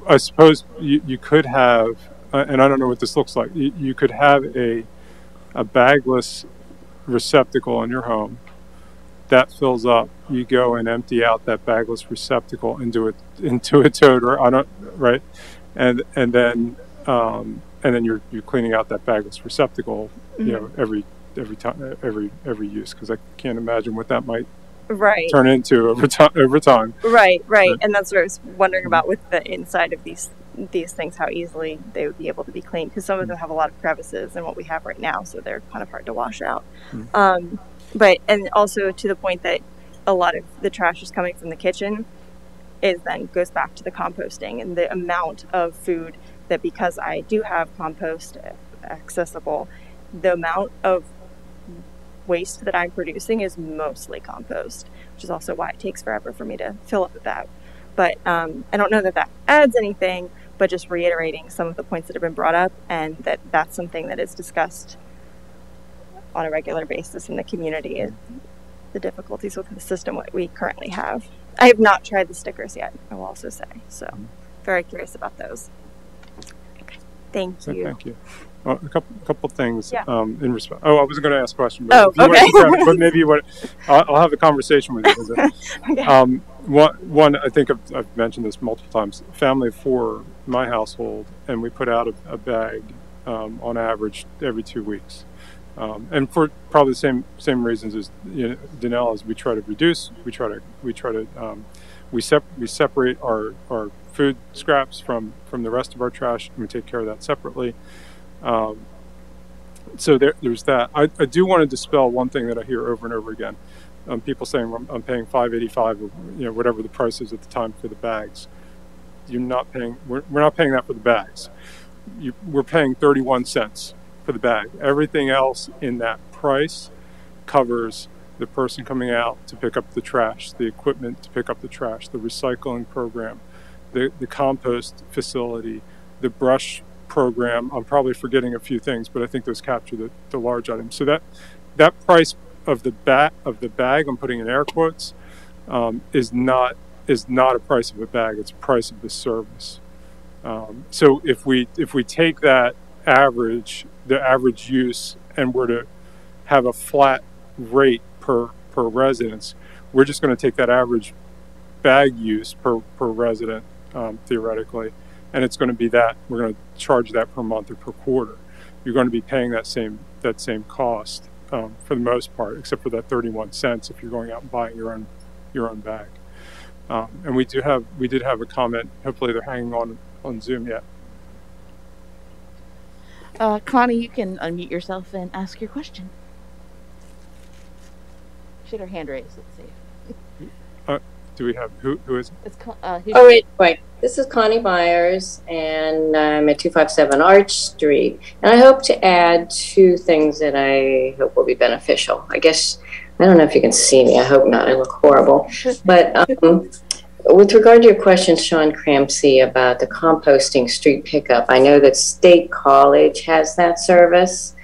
I suppose you could have, and I don't know what this looks like, you could have a bagless receptacle in your home that fills up. You go and empty out that bagless receptacle into a toter. Right, and then you're cleaning out that bagless receptacle, mm-hmm. every time, every use, because I can't imagine what that might turn into over time. Right. And that's what I was wondering about with the inside of these things, how easily they would be able to be cleaned, because some of them have a lot of crevices in what we have right now, so they're kind of hard to wash out. Mm-hmm. But, and also to the point that a lot of the trash is coming from the kitchen, is then goes back to the composting, and the amount of food that, because I do have compost accessible, the amount of waste that I'm producing is mostly compost, which is also why it takes forever for me to fill up the bag. But I don't know that adds anything, but just reiterating some of the points that have been brought up, and that's something that is discussed on a regular basis in the community, is the difficulties with the system what we currently have. I have not tried the stickers yet, I will also say, so very curious about those. Okay. Thank you. Thank you. Well, a couple things in response. Oh, I wasn't going to ask a question, but okay. But maybe I'll have a conversation with you. Okay. One, I think I've mentioned this multiple times. Family of 4, my household, and we put out a bag on average every 2 weeks, and for probably the same reasons as Danelle, as we try to reduce. We separate our food scraps from the rest of our trash, and we take care of that separately. So there's that. I do want to dispel one thing that I hear over and over again. People saying I'm paying $5.85, or whatever the price is at the time for the bags. You're not paying. We're not paying that for the bags. We're paying 31 cents for the bag. Everything else in that price covers the person coming out to pick up the trash, the equipment to pick up the trash, the recycling program, the compost facility, the brush program. I'm probably forgetting a few things, but I think those capture the large items. So that price of the bag, I'm putting in air quotes, is not a price of a bag. It's a price of the service. So if we take that average, the average use, and we're to have a flat rate per residence, we're just going to take that average bag use per resident, theoretically, and it's going to be that we're going to charge that per month or per quarter. You're going to be paying that same cost for the most part, except for that 31 cents if you're going out and buying your own bag. And we did have a comment. Hopefully they're hanging on Zoom yet. Connie, you can unmute yourself and ask your question. She had her hand raised. Let's see. Do we have who is it? It's wait. This is Connie Myers, and I'm at 257 Arch Street. And I hope to add two things that I hope will be beneficial. I guess, I don't know if you can see me. I hope not. I look horrible. But with regard to your question, Sean Cramsey, about the composting street pickup, I know that State College has that service.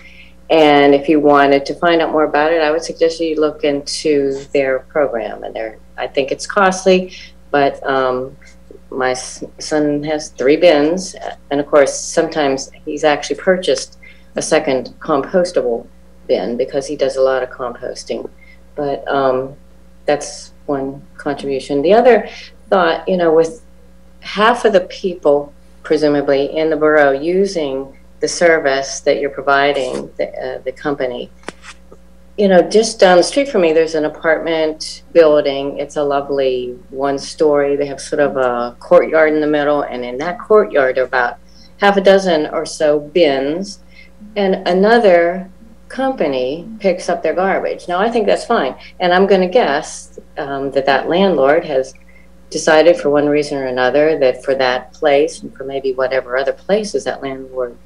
And if you wanted to find out more about it, I would suggest you look into their program. And I think it's costly, but my son has 3 bins. And of course, sometimes he's actually purchased a second compostable bin because he does a lot of composting. But that's one contribution. The other thought, with half of the people, presumably, in the borough using the service that you're providing, the company, just down the street from me, there's an apartment building. It's a lovely 1-story. They have sort of a courtyard in the middle, and in that courtyard are about half a dozen or so bins, and another company picks up their garbage. Now, I think that's fine, and I'm going to guess that landlord has decided for one reason or another that for that place, and for maybe whatever other places that landlord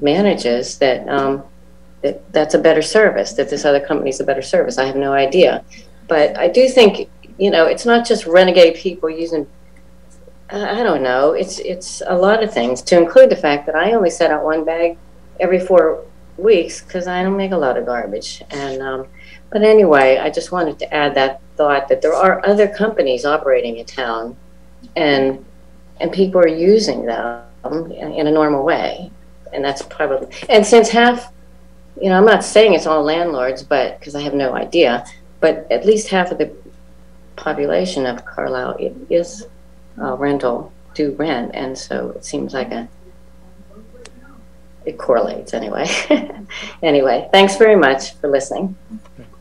manages, that's a better service, that this other company's a better service. I have no idea. But I do think, it's not just renegade people using, I don't know, it's a lot of things, to include the fact that I only set out 1 bag every 4 weeks because I don't make a lot of garbage. And but anyway, I just wanted to add that thought that there are other companies operating in town, and people are using them in a normal way. And that's probably, and since half, I'm not saying it's all landlords, but because I have no idea, but at least half of the population of Carlisle is do rent, and so it seems like it correlates anyway. Anyway, thanks very much for listening.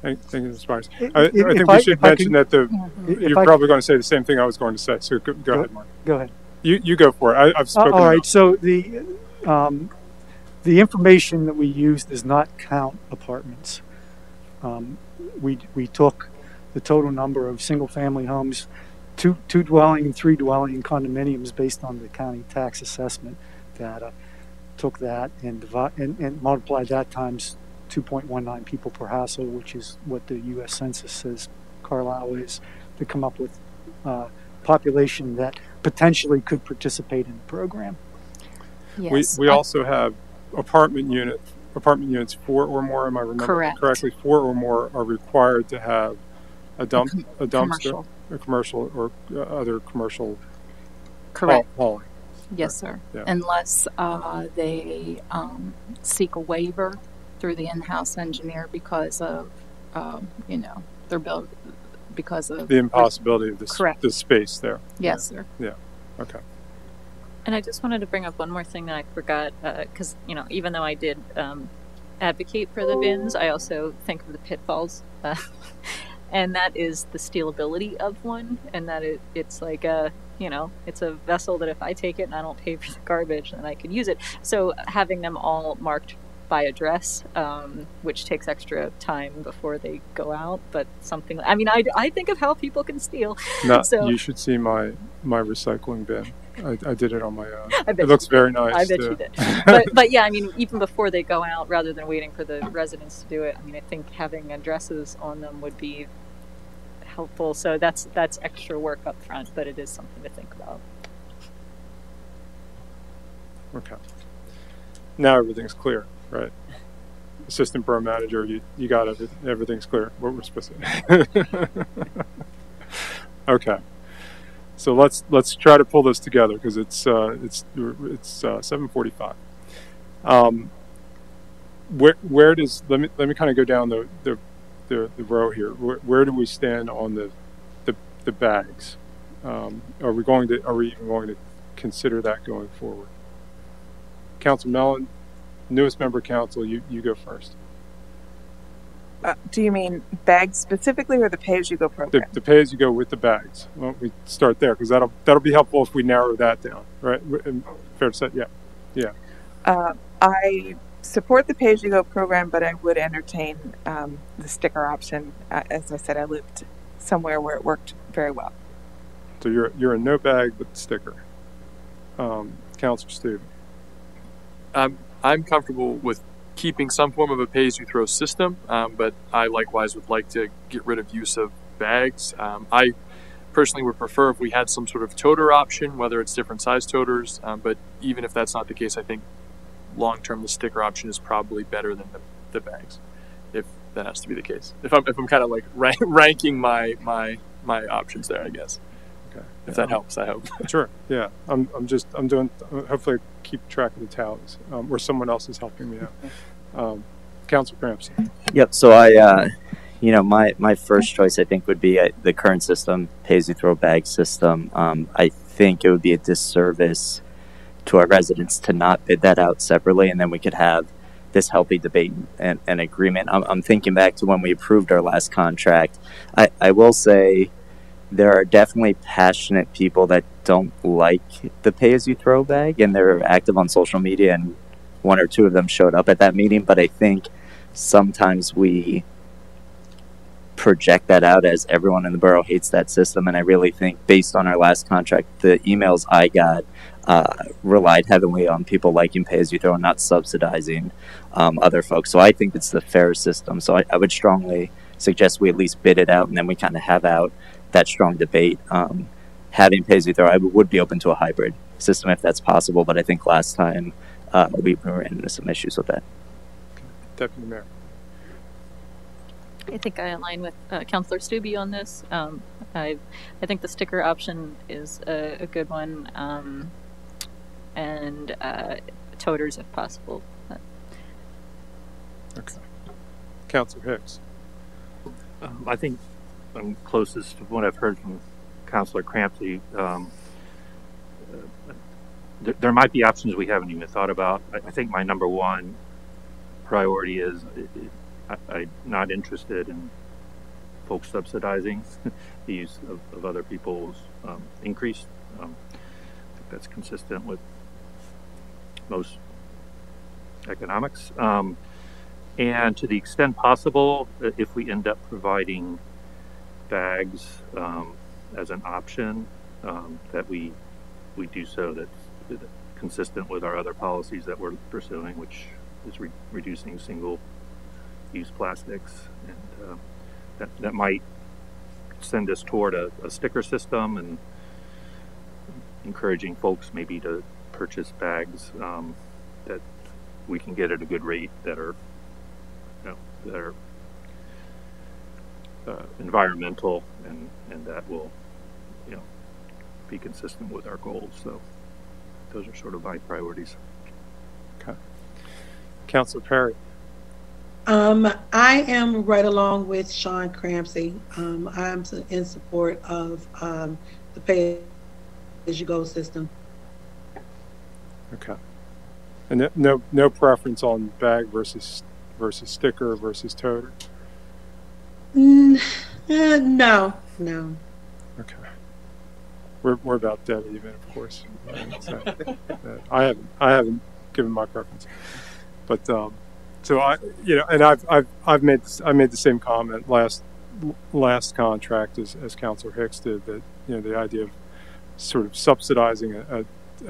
Thank you, Ms. Myers. I think we should mention that you're probably going to say the same thing I was going to say, so go ahead, Mark. Go ahead. You go for it. I've spoken. All right, so the information that we use does not count apartments. We took the total number of single-family homes, two dwelling and 3 dwelling condominiums based on the county tax assessment data. Took that and multiplied that times 2.19 people per household, which is what the U.S. Census says Carlisle is, to come up with population that potentially could participate in the program. Yes. We also have apartment units 4 or more. Am I remembering correctly? 4 or more are required to have a dumpster, a commercial or other commercial hauling. Yes, sir. Yeah. Unless they seek a waiver through the in-house engineer because of their build, because of the impossibility of the space there. Yes, sir. Yeah. Okay. And I just wanted to bring up one more thing that I forgot, because even though I did advocate for the bins, I also think of the pitfalls, and that is the stealability of one, and that it's like it's a vessel that if I take it and I don't pay for the garbage, then I can use it. So having them all marked by address, which takes extra time before they go out, but something. I mean, I think of how people can steal. So you should see my recycling bin. I did it on my own. It looks very nice. I bet you did. But yeah, I mean, even before they go out, rather than waiting for the residents to do it, I mean, I think having addresses on them would be helpful. So that's extra work up front, but it is something to think about. Okay. Now everything's clear, right? Assistant Borough Manager, you got everything's clear. What we're supposed to. Okay. So let's try to pull this together because it's 7:45. Where does let me kind of go down the row here. Where do we stand on the bags? Are we even going to consider that going forward? Council Mellon, newest member council, you go first. Do you mean bags specifically, or the pay-as-you-go program? The pay-as-you-go with the bags. Well, we start there because that'll be helpful if we narrow that down, right? Fair to say, yeah. I support the pay-as-you-go program, but I would entertain the sticker option. As I said, I lived somewhere where it worked very well. So you're a no bag but sticker. Councilor Steve. I'm comfortable with keeping some form of a pay-as-you-throw system, but I likewise would like to get rid of use of bags. I personally would prefer if we had some sort of toter option, whether it's different size toters, but even if that's not the case, I think long-term the sticker option is probably better than the bags, if that has to be the case. If I'm kind of like ranking my options there, I guess. Okay. If that helps, I hope. Sure. Yeah. I'm doing. Hopefully, keep track of the tallies, or someone else is helping me out. Councilor Crampson. Yep. So I, my first choice I think would be the current system, pay-as-you-throw bag system. I think it would be a disservice to our residents to not bid that out separately, and then we could have this healthy debate and agreement. I'm thinking back to when we approved our last contract. I will say there are definitely passionate people that don't like the pay-as-you-throw bag, and they're active on social media, and one or two of them showed up at that meeting. But I think sometimes we project that out as everyone in the borough hates that system, and I really think based on our last contract, the emails I got relied heavily on people liking pay-as-you-throw and not subsidizing other folks. So I think it's the fair system. So I would strongly suggest we at least bid it out, and then we kind of have out that strong debate. Having pay-as-you-throw, I would be open to a hybrid system if that's possible, but I think last time we ran into some issues with that. Deputy Mayor. I think I align with Councilor Stubbe on this. I think the sticker option is a good one, and toters if possible. Okay. Councilor Hicks. I think I'm closest to what I've heard from Councilor Crampsey. There might be options we haven't even thought about. I think my number one priority is I'm not interested in folks subsidizing the use of other people's increase. I think that's consistent with most economics. And to the extent possible, if we end up providing bags as an option, that we do so that's consistent with our other policies that we're pursuing, which is reducing single-use plastics, and that might send us toward a sticker system and encouraging folks maybe to purchase bags that we can get at a good rate that are environmental and that will be consistent with our goals. So those are sort of my priorities. Okay. Councilor Perry. I am right along with Sean Crampsey. I'm in support of the pay-as-you-go system. Okay. And no preference on bag versus sticker versus toter? No. Okay. We're about dead even, of course. So, I haven't given my preference, but so I've made the same comment last contract as Councilor Hicks did, that the idea of sort of subsidizing a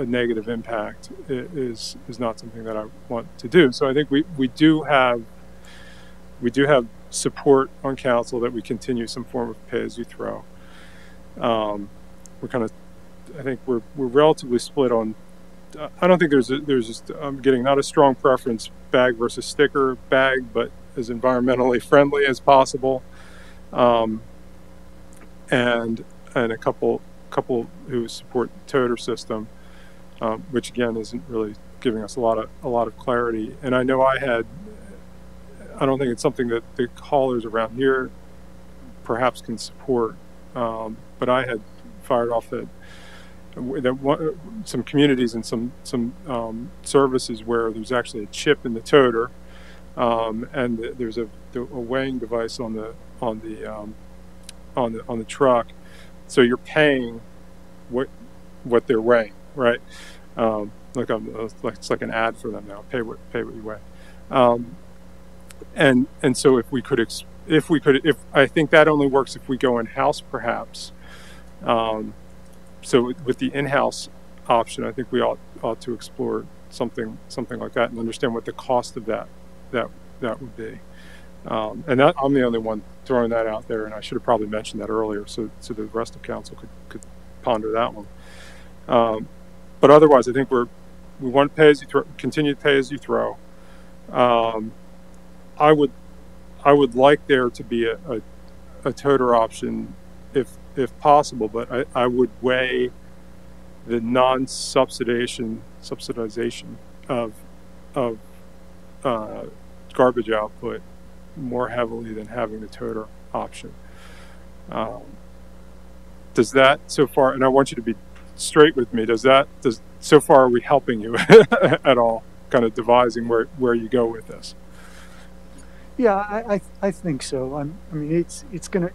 negative impact is not something that I want to do. So I think we do have support on council that we continue some form of pay-as-you-throw. I think we're relatively split on. I don't think there's just I'm getting not a strong preference bag versus sticker bag, but as environmentally friendly as possible, and a couple who support the toter system, which again isn't really giving us a lot of clarity. And I know I don't think it's something that the haulers around here perhaps can support, but I had fired off that some communities and some services where there's actually a chip in the toter, and there's a weighing device on the truck, so you're paying what they're weighing, right? It's like an ad for them now. Pay what you weigh. And so if I think that only works if we go in-house, perhaps. So with the in-house option, I think we ought to explore something like that and understand what the cost of that would be. And that, I'm the only one throwing that out there, and I should have probably mentioned that earlier, so the rest of council could ponder that one. But otherwise, I think we want pay as you throw, continue to pay as you throw. I would like there to be a toter option if possible, but I would weigh the non-subsidization of garbage output more heavily than having the toter option. Does that so far, and I want you to be straight with me, so far are we helping you at all, kind of devising where you go with this? Yeah, I think so. I mean, it's going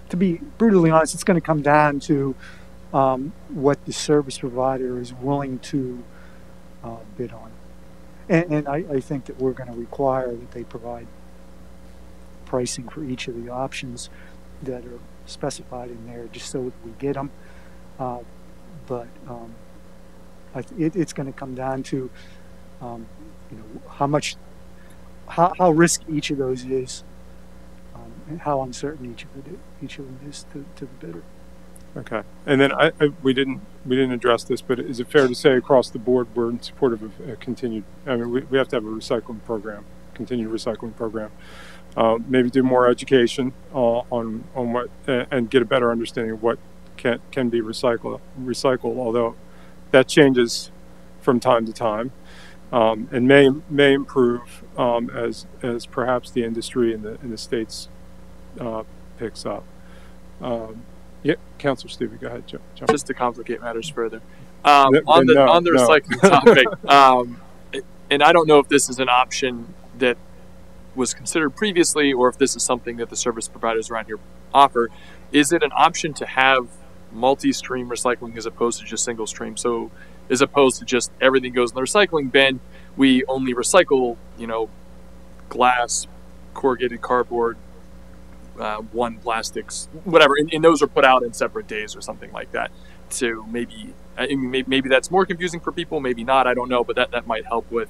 to be brutally honest, it's going to come down to what the service provider is willing to bid on. And I think that we're going to require that they provide pricing for each of the options that are specified in there, just so that we get them. But it's going to come down to how risky each of those is, and how uncertain each of them is to the bidder. Okay, and then we didn't address this, but is it fair to say across the board we're in support of a continued? I mean, we have to have a recycling program, continued recycling program. Maybe do more education on what and get a better understanding of what can be recycled. Although that changes from time to time, and may improve as perhaps the industry in the states picks up. Yeah, Councilor Stevie, go ahead, Joe. Just to complicate matters further, on the recycling topic, and I don't know if this is an option that was considered previously, or if this is something that the service providers around here offer. Is it an option to have multi-stream recycling as opposed to just single stream? So, as opposed to just everything goes in the recycling bin, we only recycle, glass, corrugated cardboard, one plastics, whatever, and those are put out in separate days or something like that. So maybe that's more confusing for people, maybe not, I don't know, but that might help with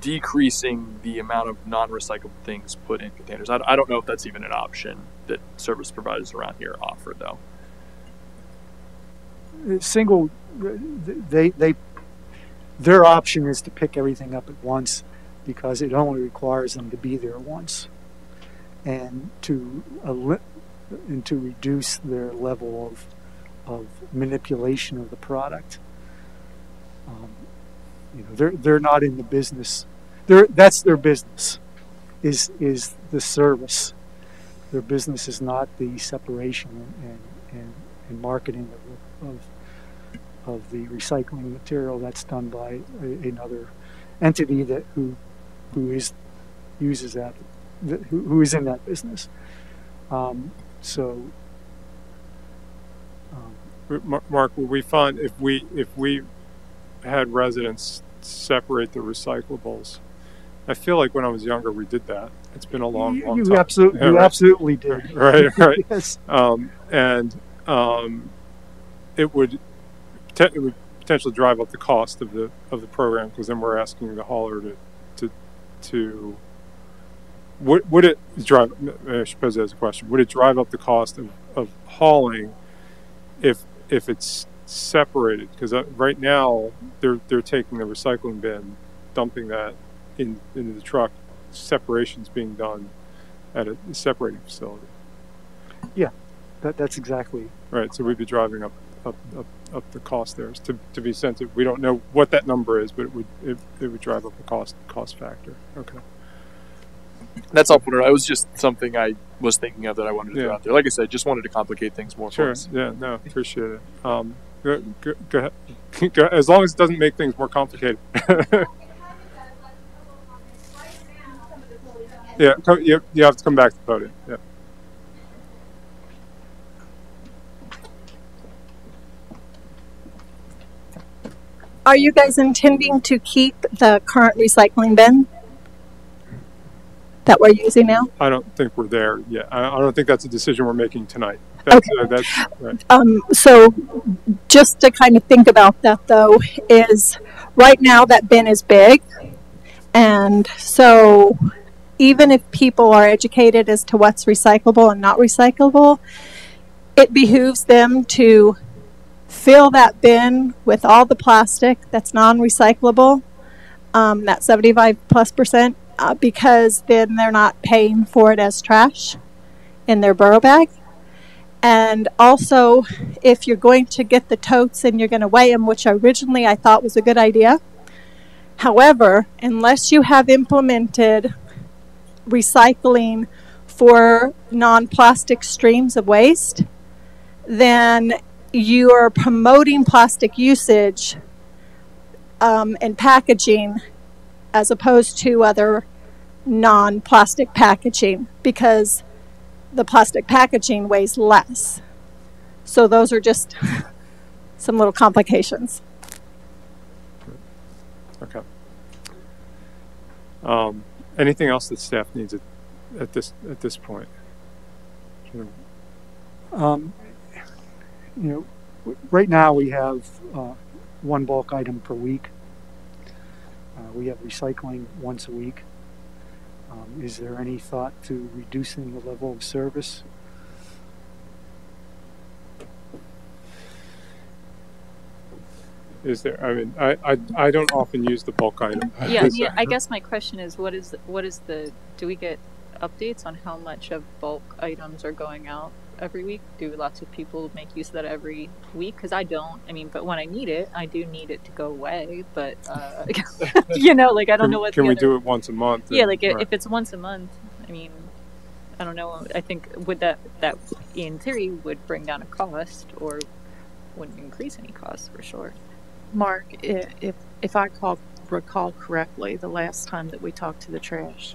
decreasing the amount of non-recyclable things put in containers. I don't know if that's even an option that service providers around here offer, though. Their option is to pick everything up at once, because it only requires them to be there once, and to reduce their level of manipulation of the product. They're not in the business. That's their business. Is the service. Their business is not the separation and marketing of the recycling material. That's done by another entity who is in that business. Mark, will we find if we had residents separate the recyclables? I feel like when I was younger we did that. It's been a long time. You absolutely did. Right. Yes. It would potentially drive up the cost of the program, because then we're asking the hauler to would it drive? I suppose that's a question. Would it drive up the cost of hauling if it's separated? Because right now they're taking the recycling bin, dumping that into the truck. Separation's being done at a separating facility. Yeah, that's exactly right. So we'd be driving up the cost there. To be sensitive, we don't know what that number is, but it would drive up the cost factor. Okay. That's all. It was just something I was thinking of that I wanted to throw out there. Like I said, just wanted to complicate things more. Sure. Yeah. No. Appreciate it. Go ahead. As long as it doesn't make things more complicated. Yeah. You have to come back to the podium. Yeah. Are you guys intending to keep the current recycling bin that we're using now? I don't think we're there yet. I don't think that's a decision we're making tonight. That's right. So just to kind of think about that, though, is right now that bin is big. And so even if people are educated as to what's recyclable and not recyclable, it behooves them to fill that bin with all the plastic that's non-recyclable, that 75+%, because then they're not paying for it as trash in their Borough bag. And also, if you're going to get the totes and you're going to weigh them, which originally I thought was a good idea. However, unless you have implemented recycling for non-plastic streams of waste, then you are promoting plastic usage and packaging as opposed to other non-plastic packaging, because the plastic packaging weighs less. So those are just some little complications. Okay. Anything else that staff needs at this point? Right now we have one bulk item per week. We have recycling once a week. Is there any thought to reducing the level of service? Is there? I mean, I don't often use the bulk item. Yeah. I guess my question is, what is the? Do we get updates on how much of bulk items are going out every week? Do lots of people make use of that every week? Because I don't. I mean, but when I need it, I do need it to go away. But like I don't know what. Can we do it once a month? Yeah, like if it's once a month, I mean, I don't know. I think would that in theory would bring down a cost or wouldn't increase any costs for sure. Mark, if I recall correctly, the last time that we talked to the trash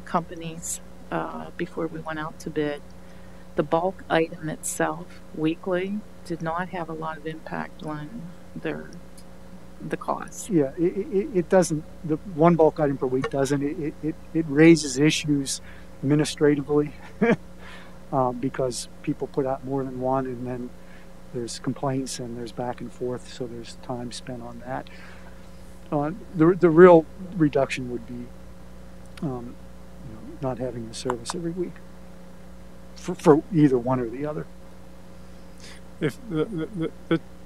companies before we went out to bid, the bulk item itself weekly did not have a lot of impact on the cost. Yeah, it doesn't. The one bulk item per week doesn't. It raises issues administratively because people put out more than one, and then there's complaints and there's back and forth, so there's time spent on that. The real reduction would be not having the service every week for either one or the other. If the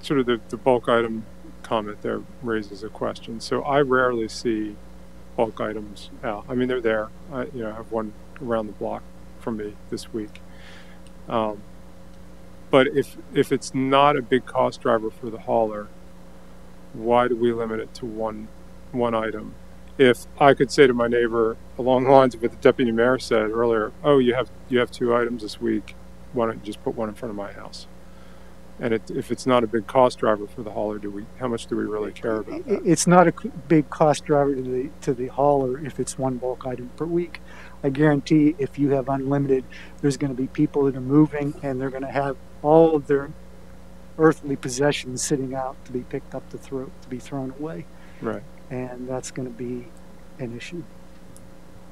sort of the bulk item comment there raises a question. So I rarely see bulk items out. I mean, they're there. I have one around the block from me this week. But if it's not a big cost driver for the hauler, why do we limit it to one item? If I could say to my neighbor along the lines of what the deputy mayor said earlier, oh, you have 2 items this week, why don't you just put one in front of my house? And if it's not a big cost driver for the hauler, how much do we really care about that? It's not a big cost driver to the hauler if it's one bulk item per week. I guarantee if you have unlimited, there's going to be people that are moving and they're going to have all of their earthly possessions sitting out to be picked up to be thrown away. Right. And that's going to be an issue.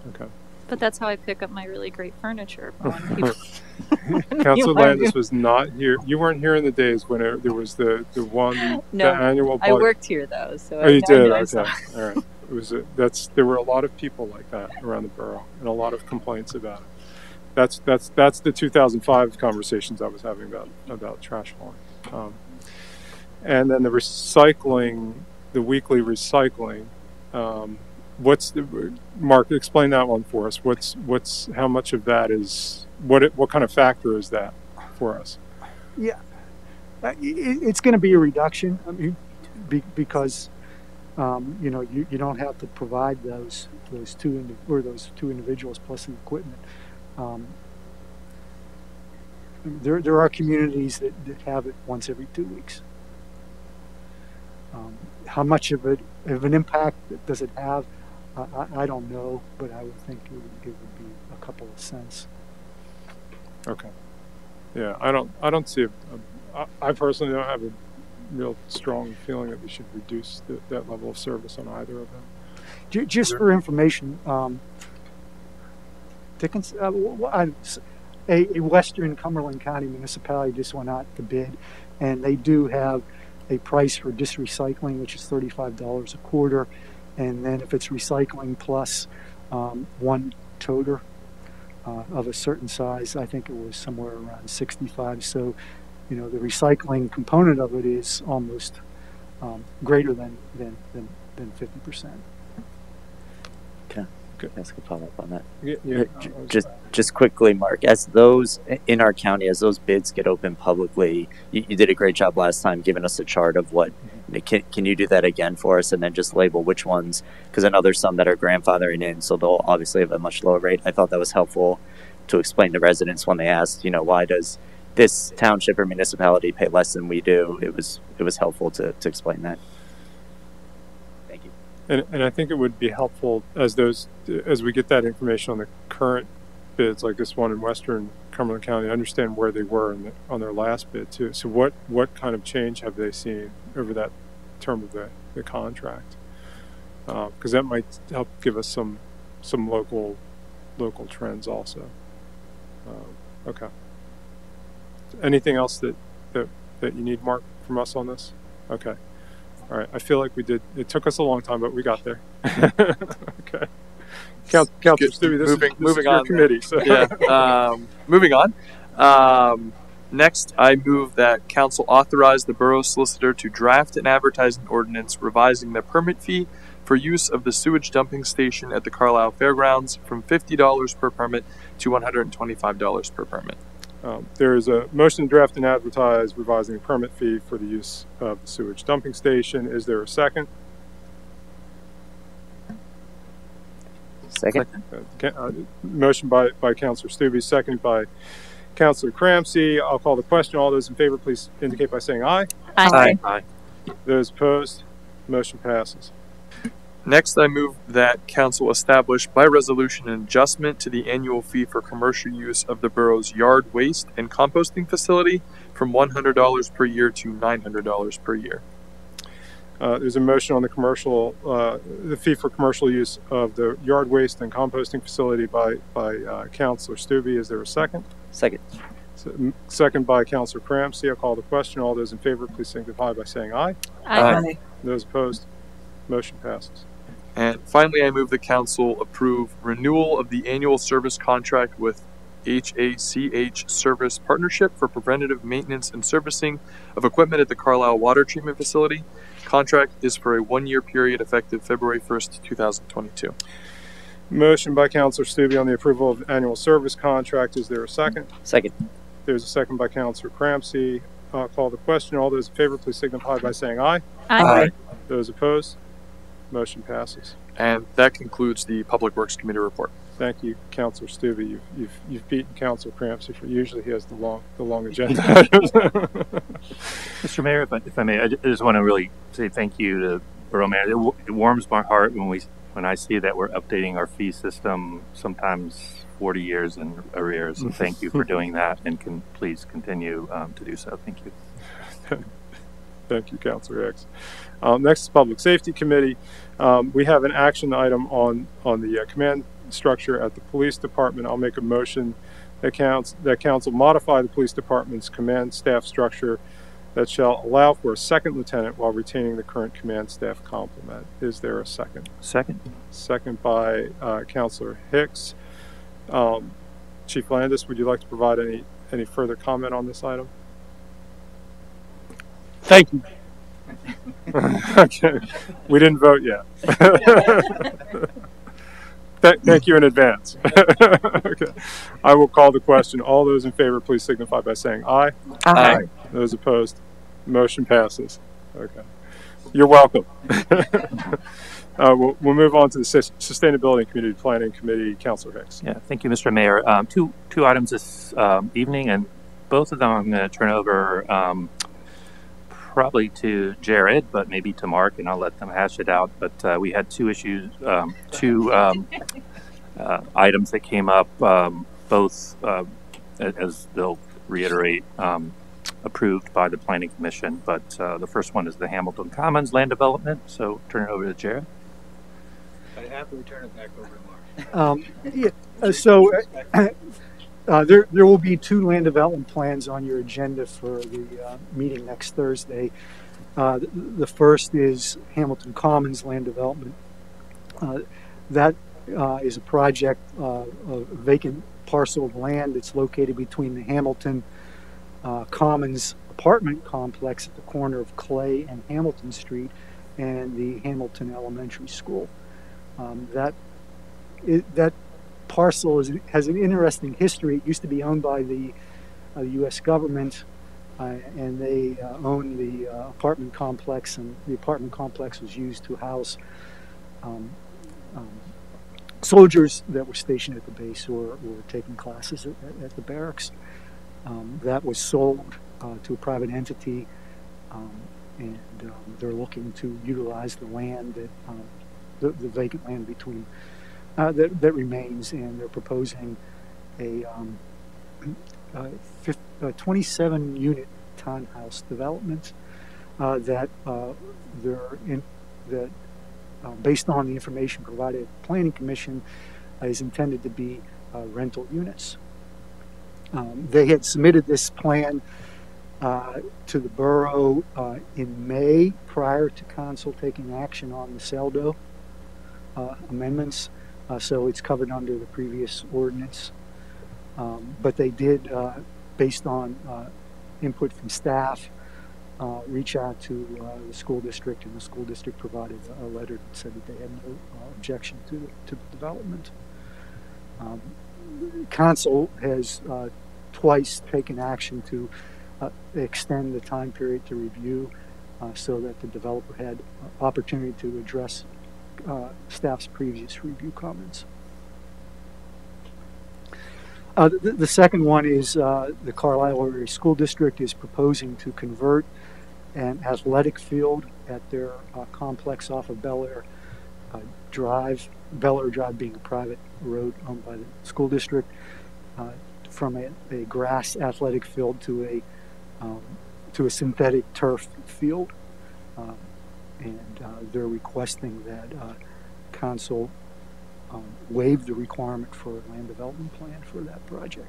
Okay. But that's how I pick up my really great furniture. Councilor Landis was not here. You weren't here in the days when there was the annual. I worked here though, so. Oh, you did. Okay. All right. It was there were a lot of people like that around the borough and a lot of complaints about it. That's the 2005 conversations I was having about trash hauling, and then the recycling, the weekly recycling. Mark, explain that one for us. How much of that is what kind of factor is that for us? Yeah, it's going to be a reduction. I mean, because you don't have to provide those two individuals plus the equipment. There are communities that have it once every 2 weeks. How much of an impact does it have? I don't know, but I would think it would be a couple of cents. Okay. Yeah, I don't see I personally don't have real strong feeling that we should reduce that level of service on either of them. Just for information, a Western Cumberland County municipality just went out to bid, and they do have a price for just recycling, which is $35 a quarter, and then if it's recycling plus one toter of a certain size, I think it was somewhere around 65. So, you know, the recycling component of it is almost greater than 50%. Okay. That's a good follow up on that. Yeah, Just quickly, Mark, as those in our county, as those bids get open publicly, you did a great job last time giving us a chart of what. Can you do that again for us, and then just label which ones? Because I know there's some that are grandfathering in, so they'll obviously have a much lower rate. I thought that was helpful to explain to residents when they asked, you know, why does this township or municipality pay less than we do? It was helpful to explain that. Thank you. And I think it would be helpful as we get that information on the current bids, like this one in Western Cumberland County, understand where they were on their last bid too. So what kind of change have they seen over that term of the contract? Because that might help give us some local trends also. Okay. Anything else that you need, Mark, from us on this? Okay. All right. I feel like we did. It took us a long time, but we got there. Okay. Councilor Stewie, this is your on committee. So. Yeah. Moving on. Next, I move that Council authorize the Borough Solicitor to draft and advertise an ordinance revising the permit fee for use of the sewage dumping station at the Carlisle Fairgrounds from $50 per permit to $125 per permit. There is a motion to draft and advertise revising the permit fee for the use of the sewage dumping station. Is there a second? Second. Motion by Councilor Stewie, second by Councilor Cramsey. I'll call the question. All those in favor, please indicate by saying aye. Aye. Aye. Those opposed, motion passes. Next, I move that Council establish by resolution an adjustment to the annual fee for commercial use of the borough's yard waste and composting facility from $100 per year to $900 per year. There's a motion on the fee for commercial use of the yard waste and composting facility by Councilor Stewie. Is there a second? Second. Second by Councilor Cramsey. I'll call the question. All those in favor, please signify by saying aye. Aye. Those opposed, motion passes. And finally, I move the Council approve renewal of the annual service contract with HACH Service Partnership for preventative maintenance and servicing of equipment at the Carlisle Water Treatment Facility. Contract is for a 1-year period effective February 1st, 2022. Motion by Councilor Stewie on the approval of annual service contract. Is there a second? Second. There's a second by Councilor Cramsey. I'll call the question. All those in favor, please signify by saying aye. Aye. Those opposed, motion passes. And that concludes the Public Works Committee report. Thank you, Councilor Stewie. You've beaten Councilor Cramsey for usually he has the long agenda. Mr. Mayor, if I may, I just want to really say thank you to Borough Manager. It warms my heart when I see that we're updating our fee system sometimes 40 years in arrears. And thank you for doing that, and please continue to do so. Thank you. Thank you, Councilor Hicks. Next is Public Safety Committee. We have an action item on the command structure at the police department. I'll make a motion that council modify the police department's command staff structure that shall allow for a second lieutenant while retaining the current command staff complement. Is there a second? Second. Second by Councilor Hicks. Chief Landis, would you like to provide any further comment on this item? Thank you. Okay. We didn't vote yet. Thank you in advance. Okay. I will call the question. All those in favor, please signify by saying aye. Aye. Those opposed, motion passes. Okay. You're welcome. We'll move on to the Sustainability and Community Planning Committee. Councilor Hicks. Yeah, thank you, Mr. Mayor. Two items this evening, and both of them I'm going to turn over probably to Jared, but maybe to Mark, and I'll let them hash it out. But we had two issues, items that came up, both, as they'll reiterate, approved by the Planning Commission. But the first one is the Hamilton Commons land development. So turn it over to Jared. I'd happily turn it back over to Mark. So there will be 2 land development plans on your agenda for the meeting next Thursday. The first is Hamilton Commons land development. That is a project of a vacant parcel of land that's located between the Hamilton Commons apartment complex at the corner of Clay and Hamilton Street and the Hamilton Elementary School. That parcel has an interesting history. It used to be owned by the U.S. government, and they owned the apartment complex, and the apartment complex was used to house soldiers that were stationed at the base or taking classes at the barracks. That was sold to a private entity, and they're looking to utilize the land that the vacant land between that remains, and they're proposing a 27-unit townhouse development that based on the information provided at the Planning Commission, is intended to be rental units. They had submitted this plan to the borough in May prior to council taking action on the CELDO amendments, so it's covered under the previous ordinance. But they did, based on input from staff, reach out to the school district, and the school district provided a letter that said that they had no objection to the development. Council has twice taken action to extend the time period to review so that the developer had opportunity to address staff's previous review comments. The second one is the Carlisle Area School District is proposing to convert an athletic field at their complex off of Bel Air Drive, Bel Air Drive being a private road owned by the school district, from a grass athletic field to a synthetic turf field, and they're requesting that council waive the requirement for a land development plan for that project.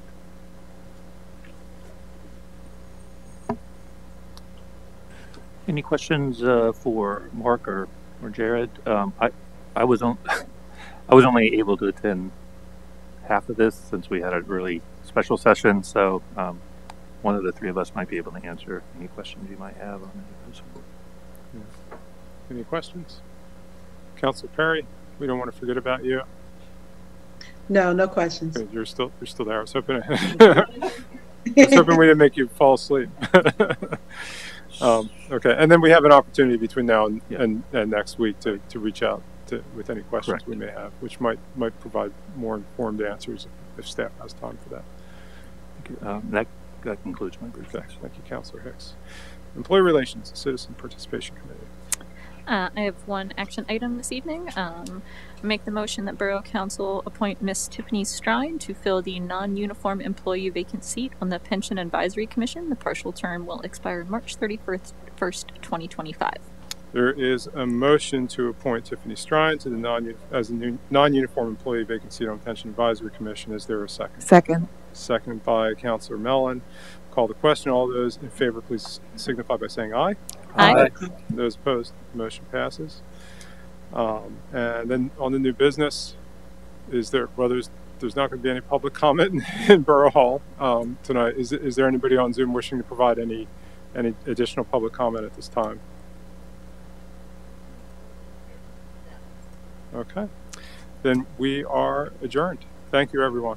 Any questions for Mark or Jared? I was only able to attend half of this since we had a really special session, so one of the three of us might be able to answer any questions you might have on any of those. Yeah. Any questions? Councilor Perry, we don't want to forget about you. No questions. Okay, you're still there. I was hoping we didn't make you fall asleep. Okay, and then we have an opportunity between now and next week to reach out with any questions Correct. we may have, which might provide more informed answers if staff has time for that. That concludes my brief. Okay, thank you, Councilor Hicks. Employee Relations, Citizen Participation Committee. I have one action item this evening. Make the motion that Borough Council appoint Miss Tiffany Strine to fill the non-uniform employee vacant seat on the Pension Advisory Commission. The partial term will expire March 31st, 2025. There is a motion to appoint Tiffany Strine to the non-uniform employee vacant seat on Pension Advisory Commission. Is there a second? Second. Second by Councilor Mellon. Call the question. All those in favor, please signify by saying aye. Aye. Those opposed, motion passes. And then on the new business, there's not going to be any public comment in Borough Hall tonight. Is there anybody on Zoom wishing to provide any additional public comment at this time? Okay, then we are adjourned. Thank you, everyone.